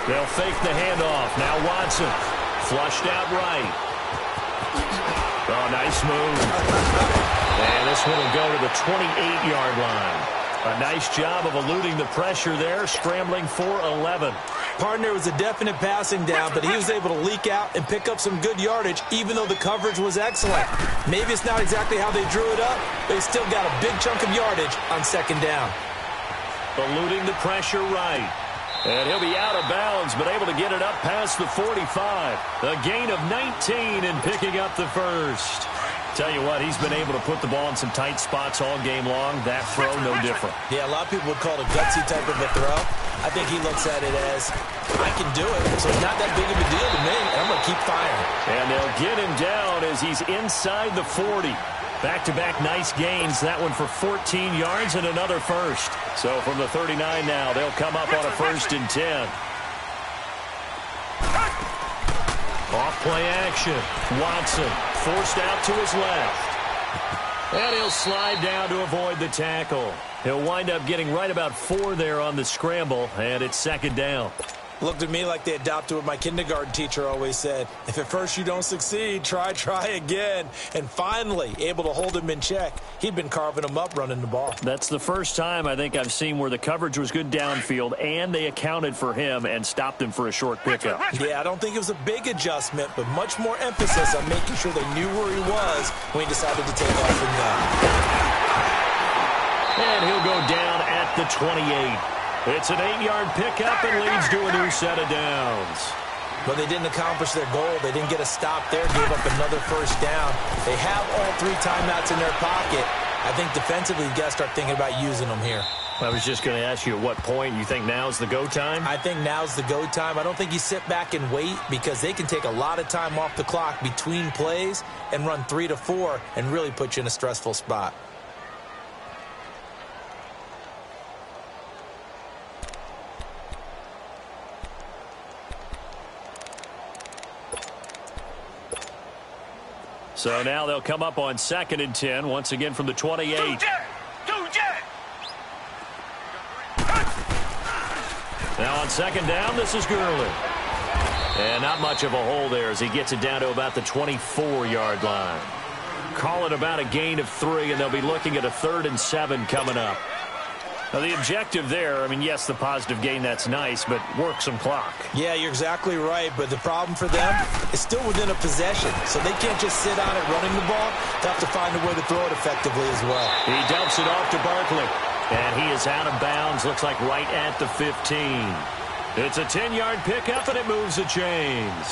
They'll fake the handoff. Now Watson. Flushed out right. Oh, nice move. And this one will go to the 28-yard line. A nice job of eluding the pressure there, scrambling for 11. Partner was a definite passing down, but he was able to leak out and pick up some good yardage, even though the coverage was excellent. Maybe it's not exactly how they drew it up, but he still got a big chunk of yardage on second down. Eluding the pressure right. And he'll be out of bounds, but able to get it up past the 45. A gain of 19 and picking up the first. Tell you what, he's been able to put the ball in some tight spots all game long. That throw, no different. Yeah, a lot of people would call it a gutsy type of a throw. I think he looks at it as, I can do it, so it's not that big of a deal to me, and I'm going to keep firing. And they'll get him down as he's inside the 40. Back-to-back nice gains. That one for 14 yards and another first. So from the 39 now, they'll come up on a 1st and 10. Off play action. Watson forced out to his left. And he'll slide down to avoid the tackle. He'll wind up getting right about 4 there on the scramble, and it's 2nd down. Looked at me like they adopted what my kindergarten teacher always said. If at first you don't succeed, try again. And finally, able to hold him in check. He'd been carving him up running the ball. That's the first time I think I've seen where the coverage was good downfield, and they accounted for him and stopped him for a short pickup. Yeah, I don't think it was a big adjustment, but much more emphasis on making sure they knew where he was when he decided to take off and go. And he'll go down at the 28. It's an 8-yard pickup and leads to a new set of downs. But they didn't accomplish their goal. They didn't get a stop there, gave up another first down. They have all 3 timeouts in their pocket. I think defensively, you got to start thinking about using them here. I was just going to ask you at what point you think now's the go time? I think now's the go time. I don't think you sit back and wait because they can take a lot of time off the clock between plays and run 3 to 4 and really put you in a stressful spot. So now they'll come up on 2nd and 10, once again from the 28. Now on 2nd down, this is Gurley. And not much of a hole there as he gets it down to about the 24-yard line. Call it about a gain of 3, and they'll be looking at a 3rd and 7 coming up. Now, the objective there, I mean, yes, the positive gain, that's nice, but work some clock. Yeah, you're exactly right, but the problem for them is still within a possession, so they can't just sit on it running the ball. They have to find a way to throw it effectively as well. He dumps it off to Barkley, and he is out of bounds, looks like right at the 15. It's a 10-yard pickup, and it moves the chains.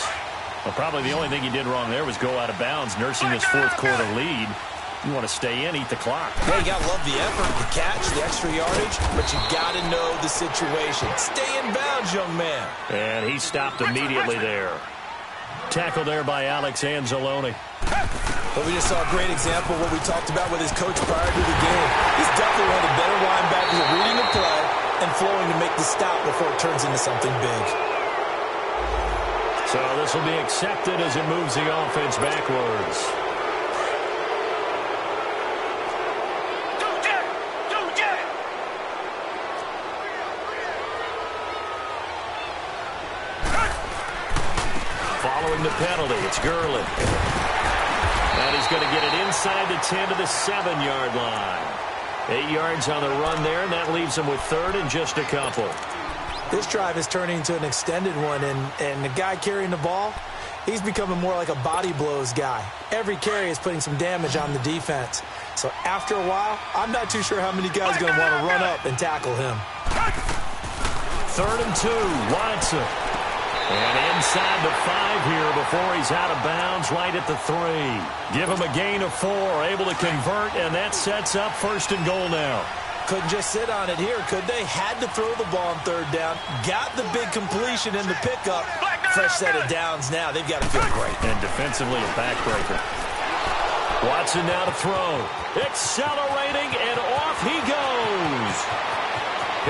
Well, probably the only thing he did wrong there was go out of bounds, nursing this 4th quarter lead. You want to stay in, eat the clock. Yeah, you got to love the effort, the catch, the extra yardage, but you got to know the situation. Stay in bounds, young man. And he stopped immediately there. Tackled there by Alex Anzalone. But we just saw a great example of what we talked about with his coach prior to the game. He's definitely one of the better linebackers at reading the play and flowing to make the stop before it turns into something big. So this will be accepted as it moves the offense backwards. Following the penalty, it's Gurley. And he's going to get it inside the 10 to the 7-yard line. 8 yards on the run there, and that leaves him with 3rd and just a couple. This drive is turning into an extended one, and the guy carrying the ball, he's becoming more like a body blows guy. Every carry is putting some damage on the defense. So after a while, I'm not too sure how many guys are going to want to run up and tackle him. 3rd and 2, Watson. And inside the 5 here before he's out of bounds right at the 3. Give him a gain of 4, able to convert, and that sets up 1st and goal now. Couldn't just sit on it here, could they? Had to throw the ball on 3rd down. Got the big completion in the pickup. Fresh set of downs now. They've got to feel great. And defensively a backbreaker. Watson now to throw. Accelerating, and off he goes.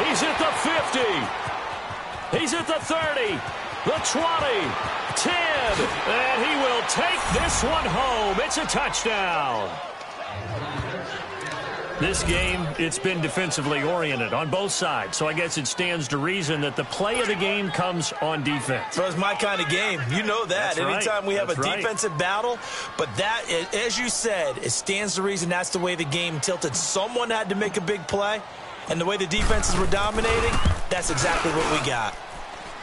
He's at the 50. He's at the 30. the 20, 10, and he will take this one home. It's a touchdown. This game, it's been defensively oriented on both sides, so I guess it stands to reason that the play of the game comes on defense. Well, it's my kind of game. You know that. That's Anytime right. we have That's a right. defensive battle, but that, as you said, it stands to reason that's the way the game tilted. Someone had to make a big play, and the way the defenses were dominating, that's exactly what we got.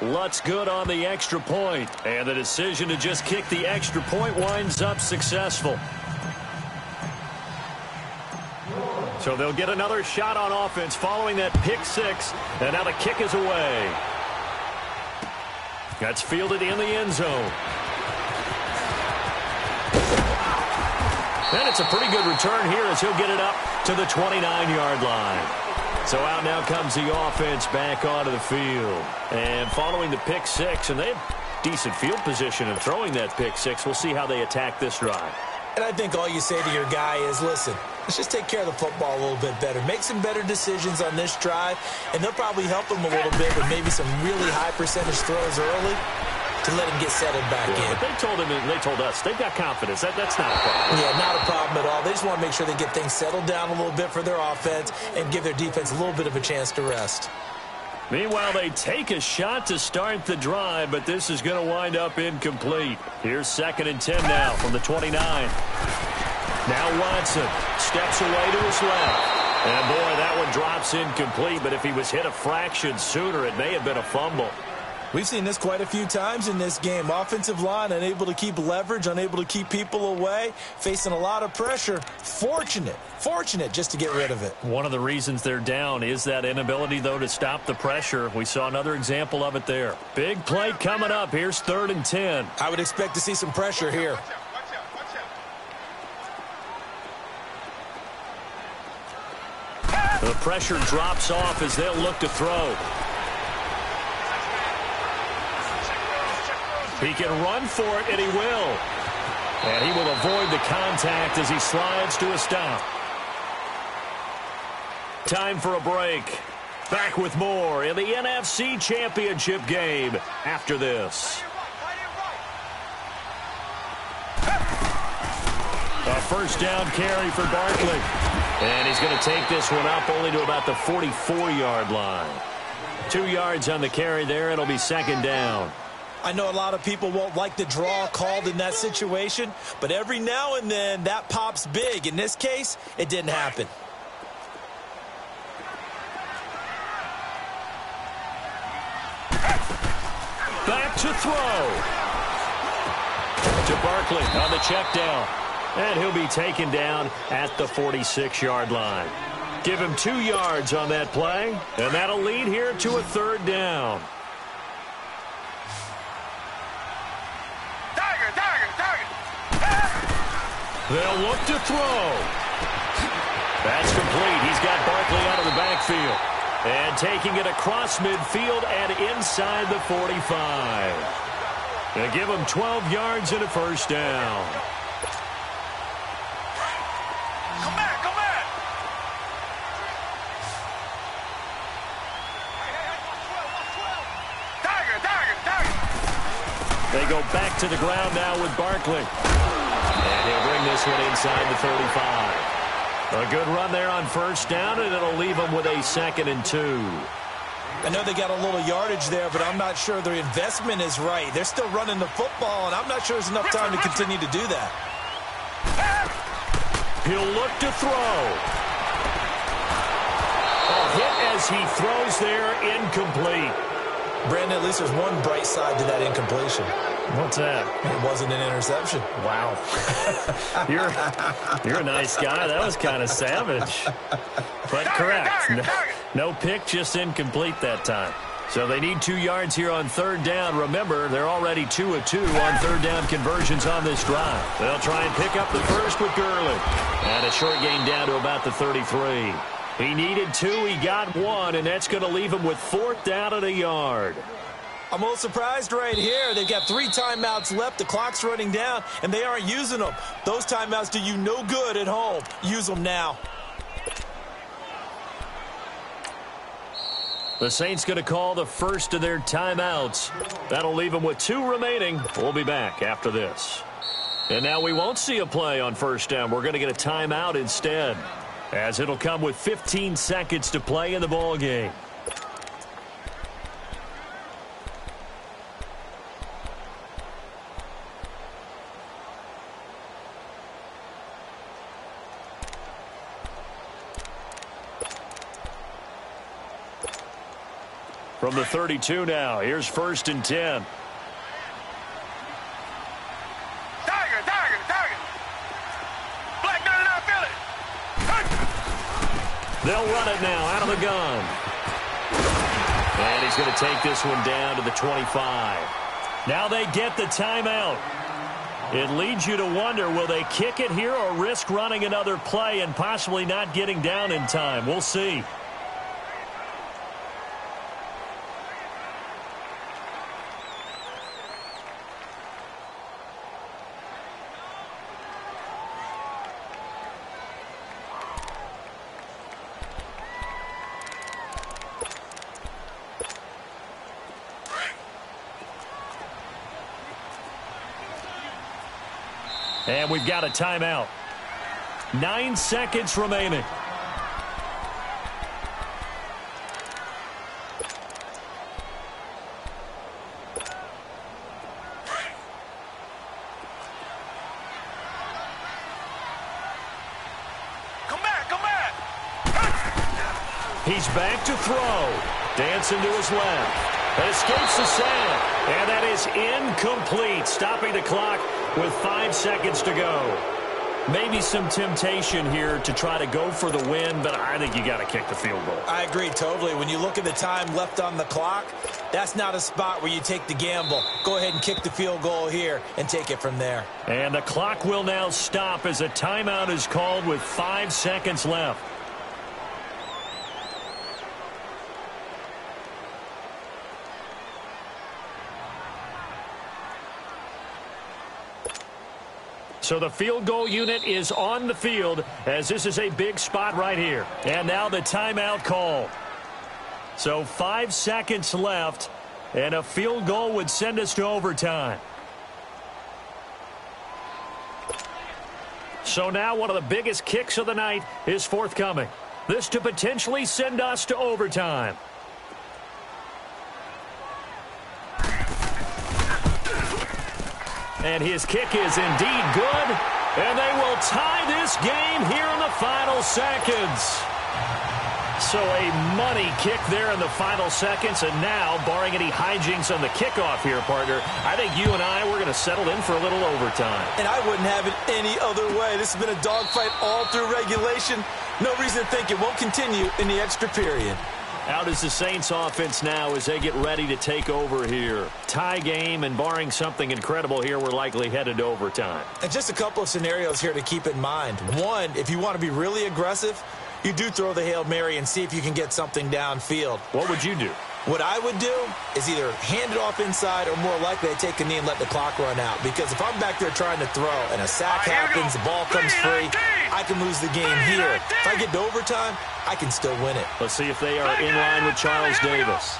Lutz good on the extra point, and the decision to just kick the extra point winds up successful. So they'll get another shot on offense following that pick six, and now the kick is away. That's fielded in the end zone. And it's a pretty good return here as he'll get it up to the 29-yard line. So out now comes the offense back onto the field. And following the pick six, and they have decent field position in throwing that pick six. We'll see how they attack this drive. And I think all you say to your guy is, listen, let's just take care of the football a little bit better. Make some better decisions on this drive, and they'll probably help him a little bit with maybe some really high percentage throws early to let him get settled back in. But they told him, and they told us, they've got confidence. That's not a problem. Yeah, not a problem at all. They just want to make sure they get things settled down a little bit for their offense and give their defense a little bit of a chance to rest. Meanwhile, they take a shot to start the drive, but this is going to wind up incomplete. Here's 2nd and 10 now from the 29. Now Watson steps away to his left. And, boy, that one drops incomplete, but if he was hit a fraction sooner, it may have been a fumble. We've seen this quite a few times in this game. Offensive line unable to keep leverage, unable to keep people away, facing a lot of pressure. Fortunate just to get rid of it. One of the reasons they're down is that inability, though, to stop the pressure. We saw another example of it there. Big play coming up. Here's 3rd and 10. I would expect to see some pressure here. The pressure drops off as they'll look to throw. He can run for it, and he will. And he will avoid the contact as he slides to a stop. Time for a break. Back with more in the NFC Championship game after this. A first down carry for Barkley. And he's going to take this one up only to about the 44-yard line. 2 yards on the carry there. It'll be 2nd down. I know a lot of people won't like the draw called in that situation, but every now and then that pops big. In this case, it didn't happen. Back to throw. To Barkley on the check down. And he'll be taken down at the 46-yard line. Give him 2 yards on that play, and that'll lead here to a 3rd down. They'll look to throw. That's complete. He's got Barkley out of the backfield. And taking it across midfield and inside the 45. They'll give him 12 yards and a first down. Come back, come back. Tiger. They go back to the ground now with Barkley. And he'll bring this one inside the 35. A good run there on first down, and it'll leave them with a 2nd and 2. I know they got a little yardage there, but I'm not sure their investment is right. They're still running the football, and I'm not sure there's enough time to continue to do that. He'll look to throw. A hit as he throws there, incomplete. Brandon, at least there's one bright side to that incompletion. What's that? It wasn't an interception. Wow. You're a nice guy. That was kind of savage. But correct. No pick, just incomplete that time. So they need 2 yards here on 3rd down. Remember, they're already 2 of 2 on 3rd down conversions on this drive. They'll try and pick up the first with Gurley. And a short gain down to about the 33. He needed 2, he got 1, and that's going to leave him with 4th down and a yard. I'm a little surprised right here. They've got 3 timeouts left. The clock's running down, and they aren't using them. Those timeouts do you no good at home. Use them now. The Saints going to call the first of their timeouts. That'll leave them with 2 remaining. We'll be back after this. And now we won't see a play on first down. We're going to get a timeout instead, as it'll come with 15 seconds to play in the ball game. From the 32 now, here's 1st and 10. They'll run it now out of the gun. And he's going to take this one down to the 25. Now they get the timeout. It leads you to wonder, will they kick it here or risk running another play and possibly not getting down in time? We'll see. And we've got a timeout. 9 seconds remaining. Come back. He's back to throw. Dancing to his left. That escapes the sack. And that is incomplete. Stopping the clock with 5 seconds to go. Maybe some temptation here to try to go for the win, but I think you got to kick the field goal. I agree totally. When you look at the time left on the clock, that's not a spot where you take the gamble. Go ahead and kick the field goal here and take it from there. And the clock will now stop as a timeout is called with 5 seconds left. So the field goal unit is on the field as this is a big spot right here. And now the timeout call. So 5 seconds left, and a field goal would send us to overtime. So now one of the biggest kicks of the night is forthcoming. This to potentially send us to overtime. And his kick is indeed good. And they will tie this game here in the final seconds. So a money kick there in the final seconds. And now, barring any hijinks on the kickoff here, partner, I think you and I, we're going to settle in for a little overtime. And I wouldn't have it any other way. This has been a dogfight all through regulation. No reason to think it won't continue in the extra period. Out is the Saints offense now as they get ready to take over here. Tie game, and barring something incredible here, we're likely headed to overtime. And just a couple of scenarios here to keep in mind. One, if you want to be really aggressive, you do throw the Hail Mary and see if you can get something downfield. What would you do? What I would do is either hand it off inside or more likely I take a knee and let the clock run out. Because if I'm back there trying to throw and a sack happens, the ball comes free, I can lose the game here. If I get to overtime, I can still win it. Let's see if they are in line with Charles Davis.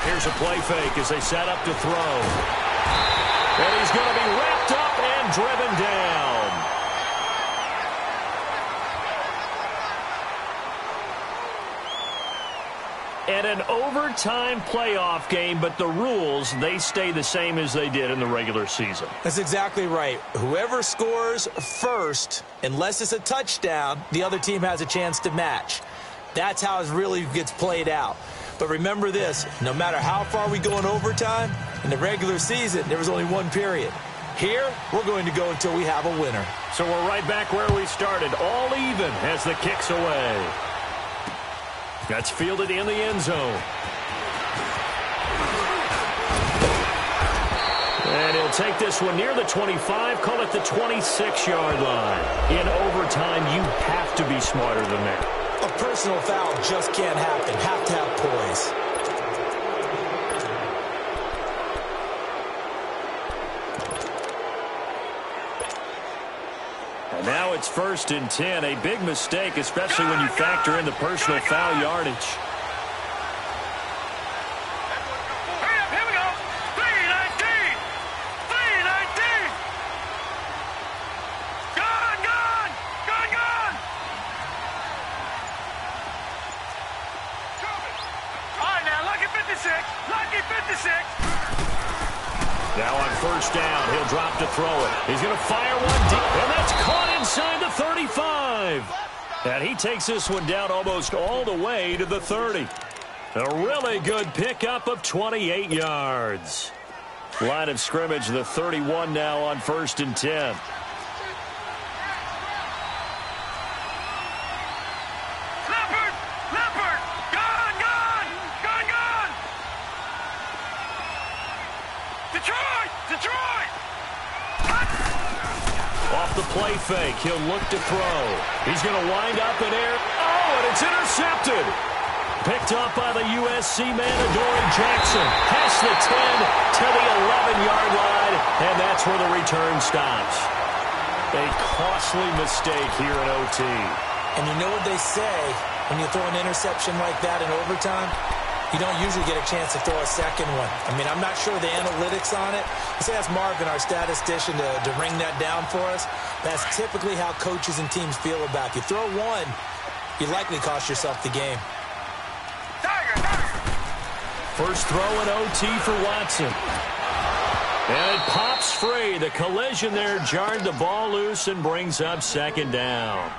Here's a play fake as they set up to throw. And he's going to be wrapped up and driven down. And an overtime playoff game, but the rules, they stay the same as they did in the regular season. That's exactly right. Whoever scores first, unless it's a touchdown, the other team has a chance to match. That's how it really gets played out. But remember this, no matter how far we go in overtime, in the regular season, there was only one period. Here, we're going to go until we have a winner. So we're right back where we started, all even as the kick's away. That's fielded in the end zone. And he'll take this one near the 25, call it the 26-yard line. In overtime, you have to be smarter than that. A personal foul just can't happen. Have to have poise. it's 1st and 10. A big mistake, especially when you factor in the personal foul yardage. Here we go. 319. 319. Gone. All right, now, lucky 56. Lucky 56. Now on 1st down, he'll drop to throw it. He's going to fire one deep, and that's caught inside the 35. And he takes this one down almost all the way to the 30. A really good pickup of 28 yards. Line of scrimmage, the 31 now on 1st and 10. Detroit! Off the play fake, he'll look to throw. He's going to wind up in air. Oh, and it's intercepted. Picked up by the USC man, Adoree Jackson. Past the 10 to the 11-yard line, and that's where the return stops. A costly mistake here in OT. And you know what they say when you throw an interception like that in overtime? You don't usually get a chance to throw a second one. I mean, I'm not sure the analytics on it. Let's ask Marvin, our statistician, to ring that down for us. That's typically how coaches and teams feel about it. You throw one, you likely cost yourself the game. First throw in OT for Watson. And it pops free. The collision there jarred the ball loose and brings up 2nd down.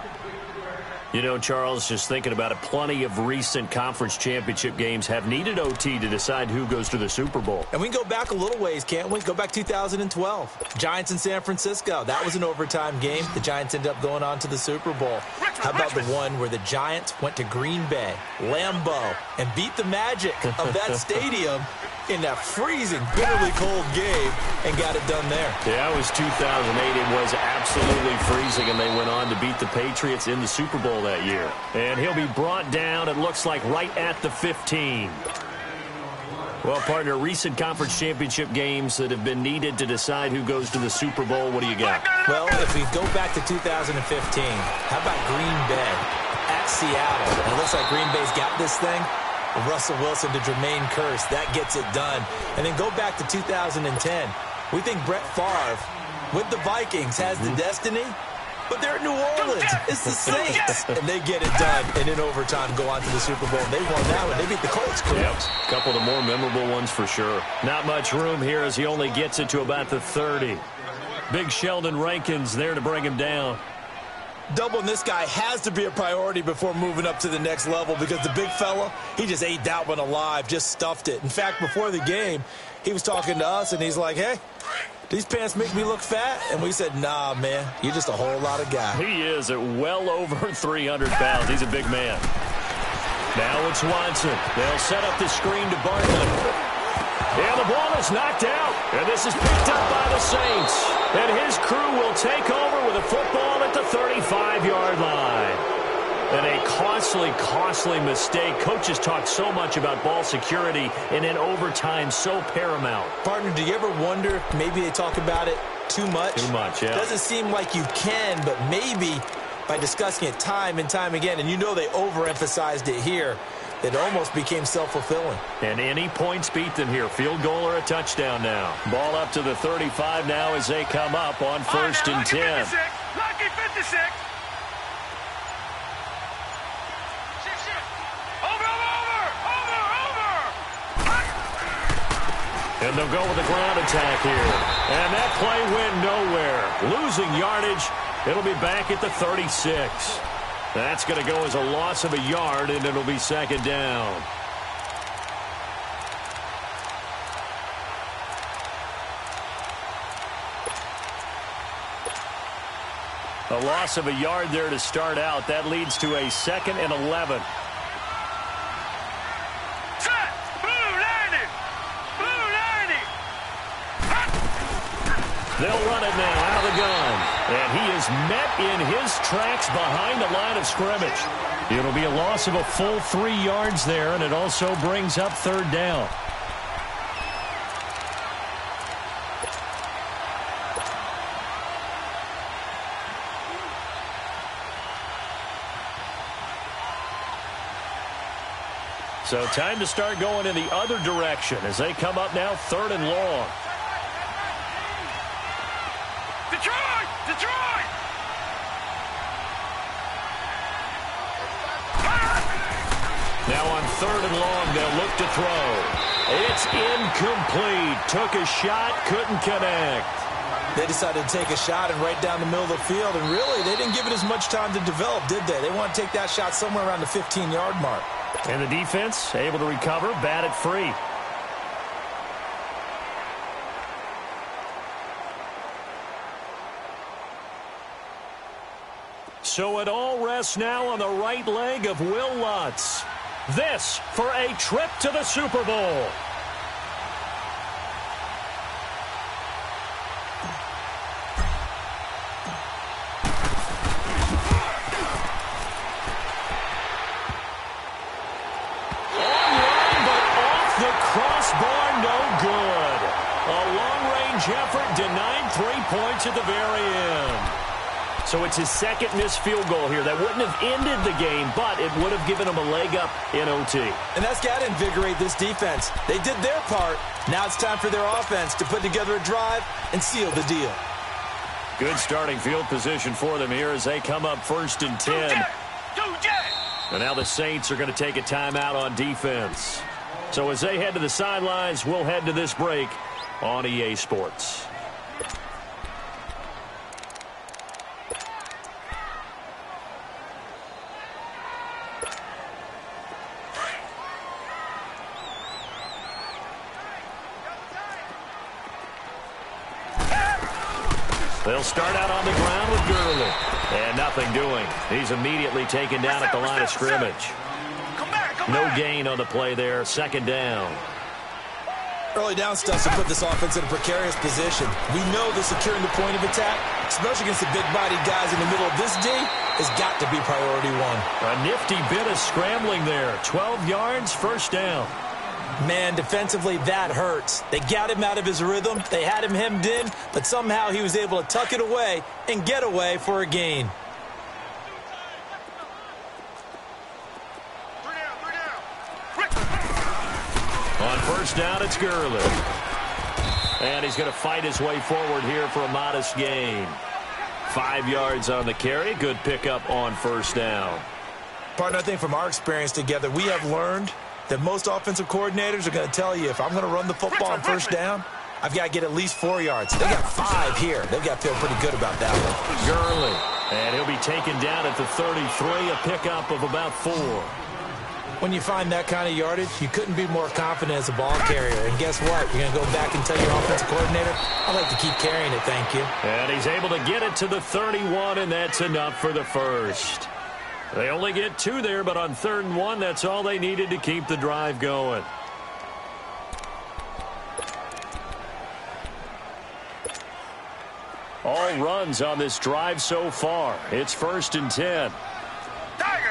You know, Charles, just thinking about it, plenty of recent conference championship games have needed OT to decide who goes to the Super Bowl. And we can go back a little ways, can't we? Go back 2012. Giants in San Francisco. That was an overtime game. The Giants ended up going on to the Super Bowl. How about the one where the Giants went to Green Bay, Lambeau, and beat the magic of that stadium in that freezing, bitterly cold game and got it done there? Yeah, it was 2008. It was absolutely freezing, and they went on to beat the Patriots in the Super Bowl that year. And he'll be brought down, it looks like, right at the 15. Well, partner, recent conference championship games that have been needed to decide who goes to the Super Bowl, what do you got? Well, if we go back to 2015, how about Green Bay at Seattle? It looks like Green Bay's got this thing. Russell Wilson to Jermaine Kearse. That gets it done. And then go back to 2010. We think Brett Favre with the Vikings has the destiny, but they're at New Orleans. It's the Saints. And they get it done. And in overtime, go on to the Super Bowl. They won that one. They beat the Colts. Yep. A couple of the more memorable ones for sure. Not much room here as he only gets it to about the 30. Big Sheldon Rankins there to bring him down. Doubling this guy has to be a priority before moving up to the next level because the big fella, he just ate that one alive, just stuffed it. In fact, before the game, he was talking to us, and he's like, hey, these pants make me look fat? And we said, nah, man, you're just a whole lot of guy. He is at well over 300 pounds. He's a big man. Now it's Watson. They'll set up the screen to Bartlett. And the ball is knocked out. And this is picked up by the Saints. And his crew will take over with a football at the 35-yard line. And a costly mistake. Coaches talk so much about ball security, and in overtime, so paramount. Partner, do you ever wonder, maybe they talk about it too much? Too much, yeah. Doesn't seem like you can, but maybe by discussing it time and time again, and you know they overemphasized it here, it almost became self-fulfilling. And any points beat them here. Field goal or a touchdown now. Ball up to the 35 now as they come up on 1st and 10. Lucky 56. Over. And they'll go with the ground attack here. And that play went nowhere. Losing yardage. It'll be back at the 36. That's going to go as a loss of a yard, and it'll be 2nd down. A loss of a yard there to start out. That leads to a 2nd and 11. Set. Blue 90. Blue 90. They'll run it now out of the gun. And he is met in his tracks behind the line of scrimmage. It'll be a loss of a full 3 yards there, and it also brings up 3rd down. So time to start going in the other direction as they come up now 3rd and long. Detroit! Detroit! Now on 3rd and long, they'll look to throw. It's incomplete. Took a shot, couldn't connect. They decided to take a shot and right down the middle of the field, and really, they didn't give it as much time to develop, did they? They want to take that shot somewhere around the 15-yard mark. And the defense able to recover, bat it free. So it all rests now on the right leg of Will Lutz. This for a trip to the Super Bowl. Online, but off the crossbar, no good. A long-range effort denied 3 points at the very end. So it's his second missed field goal here. That wouldn't have ended the game, but it would have given him a leg up in OT. And that's got to invigorate this defense. They did their part. Now it's time for their offense to put together a drive and seal the deal. Good starting field position for them here as they come up 1st and 10. And now the Saints are going to take a timeout on defense. So as they head to the sidelines, we'll head to this break on EA Sports. They'll start out on the ground with Gurley. And nothing doing. He's immediately taken down at the line of scrimmage. No gain on the play there. 2nd down. Early down stuff to put this offense in a precarious position. We know that securing the point of attack, especially against the big-bodied guys in the middle of this D, has got to be priority one. A nifty bit of scrambling there. 12 yards, 1st down. Man, defensively, that hurts. They got him out of his rhythm. They had him hemmed in, but somehow he was able to tuck it away and get away for a gain. On 1st down, it's Gurley. And he's going to fight his way forward here for a modest gain. 5 yards on the carry. Good pickup on 1st down. Partner, I think from our experience together, we have learned that most offensive coordinators are going to tell you, if I'm going to run the football on 1st down, I've got to get at least 4 yards. They got 5 here. They've got to feel pretty good about that one. Gurley. And he'll be taken down at the 33, a pickup of about 4. When you find that kind of yardage, you couldn't be more confident as a ball carrier. And guess what? You're going to go back and tell your offensive coordinator, I'd like to keep carrying it, thank you. And he's able to get it to the 31, and that's enough for the 1st. They only get 2 there, but on 3rd and 1, that's all they needed to keep the drive going. All runs on this drive so far. It's 1st and 10. Tiger!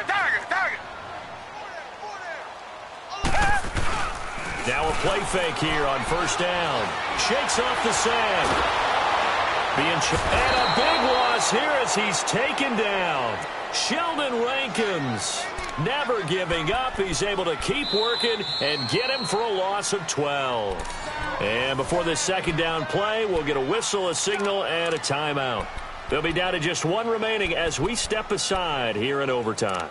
Now a play fake here on 1st down. Shakes off the sand. And a big loss here as he's taken down. Sheldon Rankins never giving up. He's able to keep working and get him for a loss of 12. And before this 2nd down play, we'll get a whistle, a signal, and a timeout. They'll be down to just 1 remaining as we step aside here in overtime.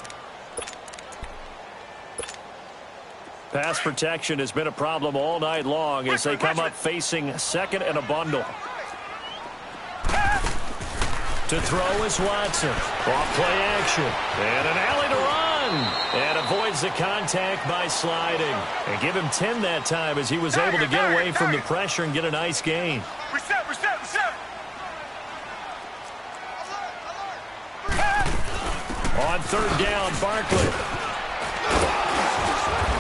Pass protection has been a problem all night long as they come up facing 2nd and a bundle. To throw is Watson. Off play action. And an alley to run. And avoids the contact by sliding. And give him 10 that time as he was able to get away from the pressure and get a nice gain. Reset. On 3rd down, Barkley.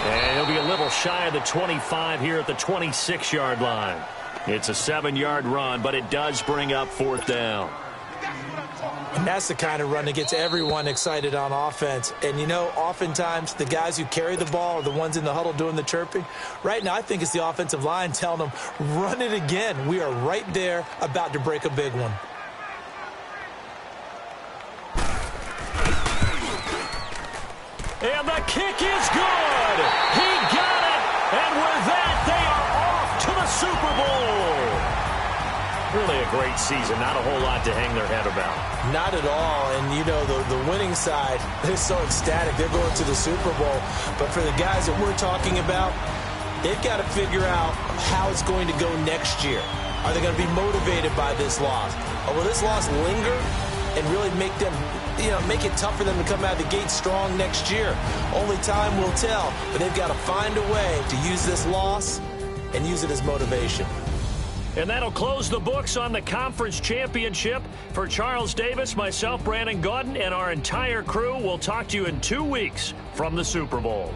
And he'll be a little shy of the 25 here at the 26-yard line. It's a 7-yard run, but it does bring up 4th down. And that's the kind of run that gets everyone excited on offense. And, you know, oftentimes the guys who carry the ball are the ones in the huddle doing the chirping. Right now, I think it's the offensive line telling them, run it again. We are right there about to break a big one. And the kick is good. He got it. And with that, they are off to the Super Bowl. Really a great season. Not a whole lot to hang their head about. Not at all. And, you know, the winning side, they're so ecstatic. They're going to the Super Bowl. But for the guys that we're talking about, they've got to figure out how it's going to go next year. Are they going to be motivated by this loss? Or will this loss linger and really make them, make it tough for them to come out of the gate strong next year? Only time will tell. But they've got to find a way to use this loss and use it as motivation. And that'll close the books on the conference championship. For Charles Davis, myself, Brandon Gaudin, and our entire crew, we'll talk to you in 2 weeks from the Super Bowl.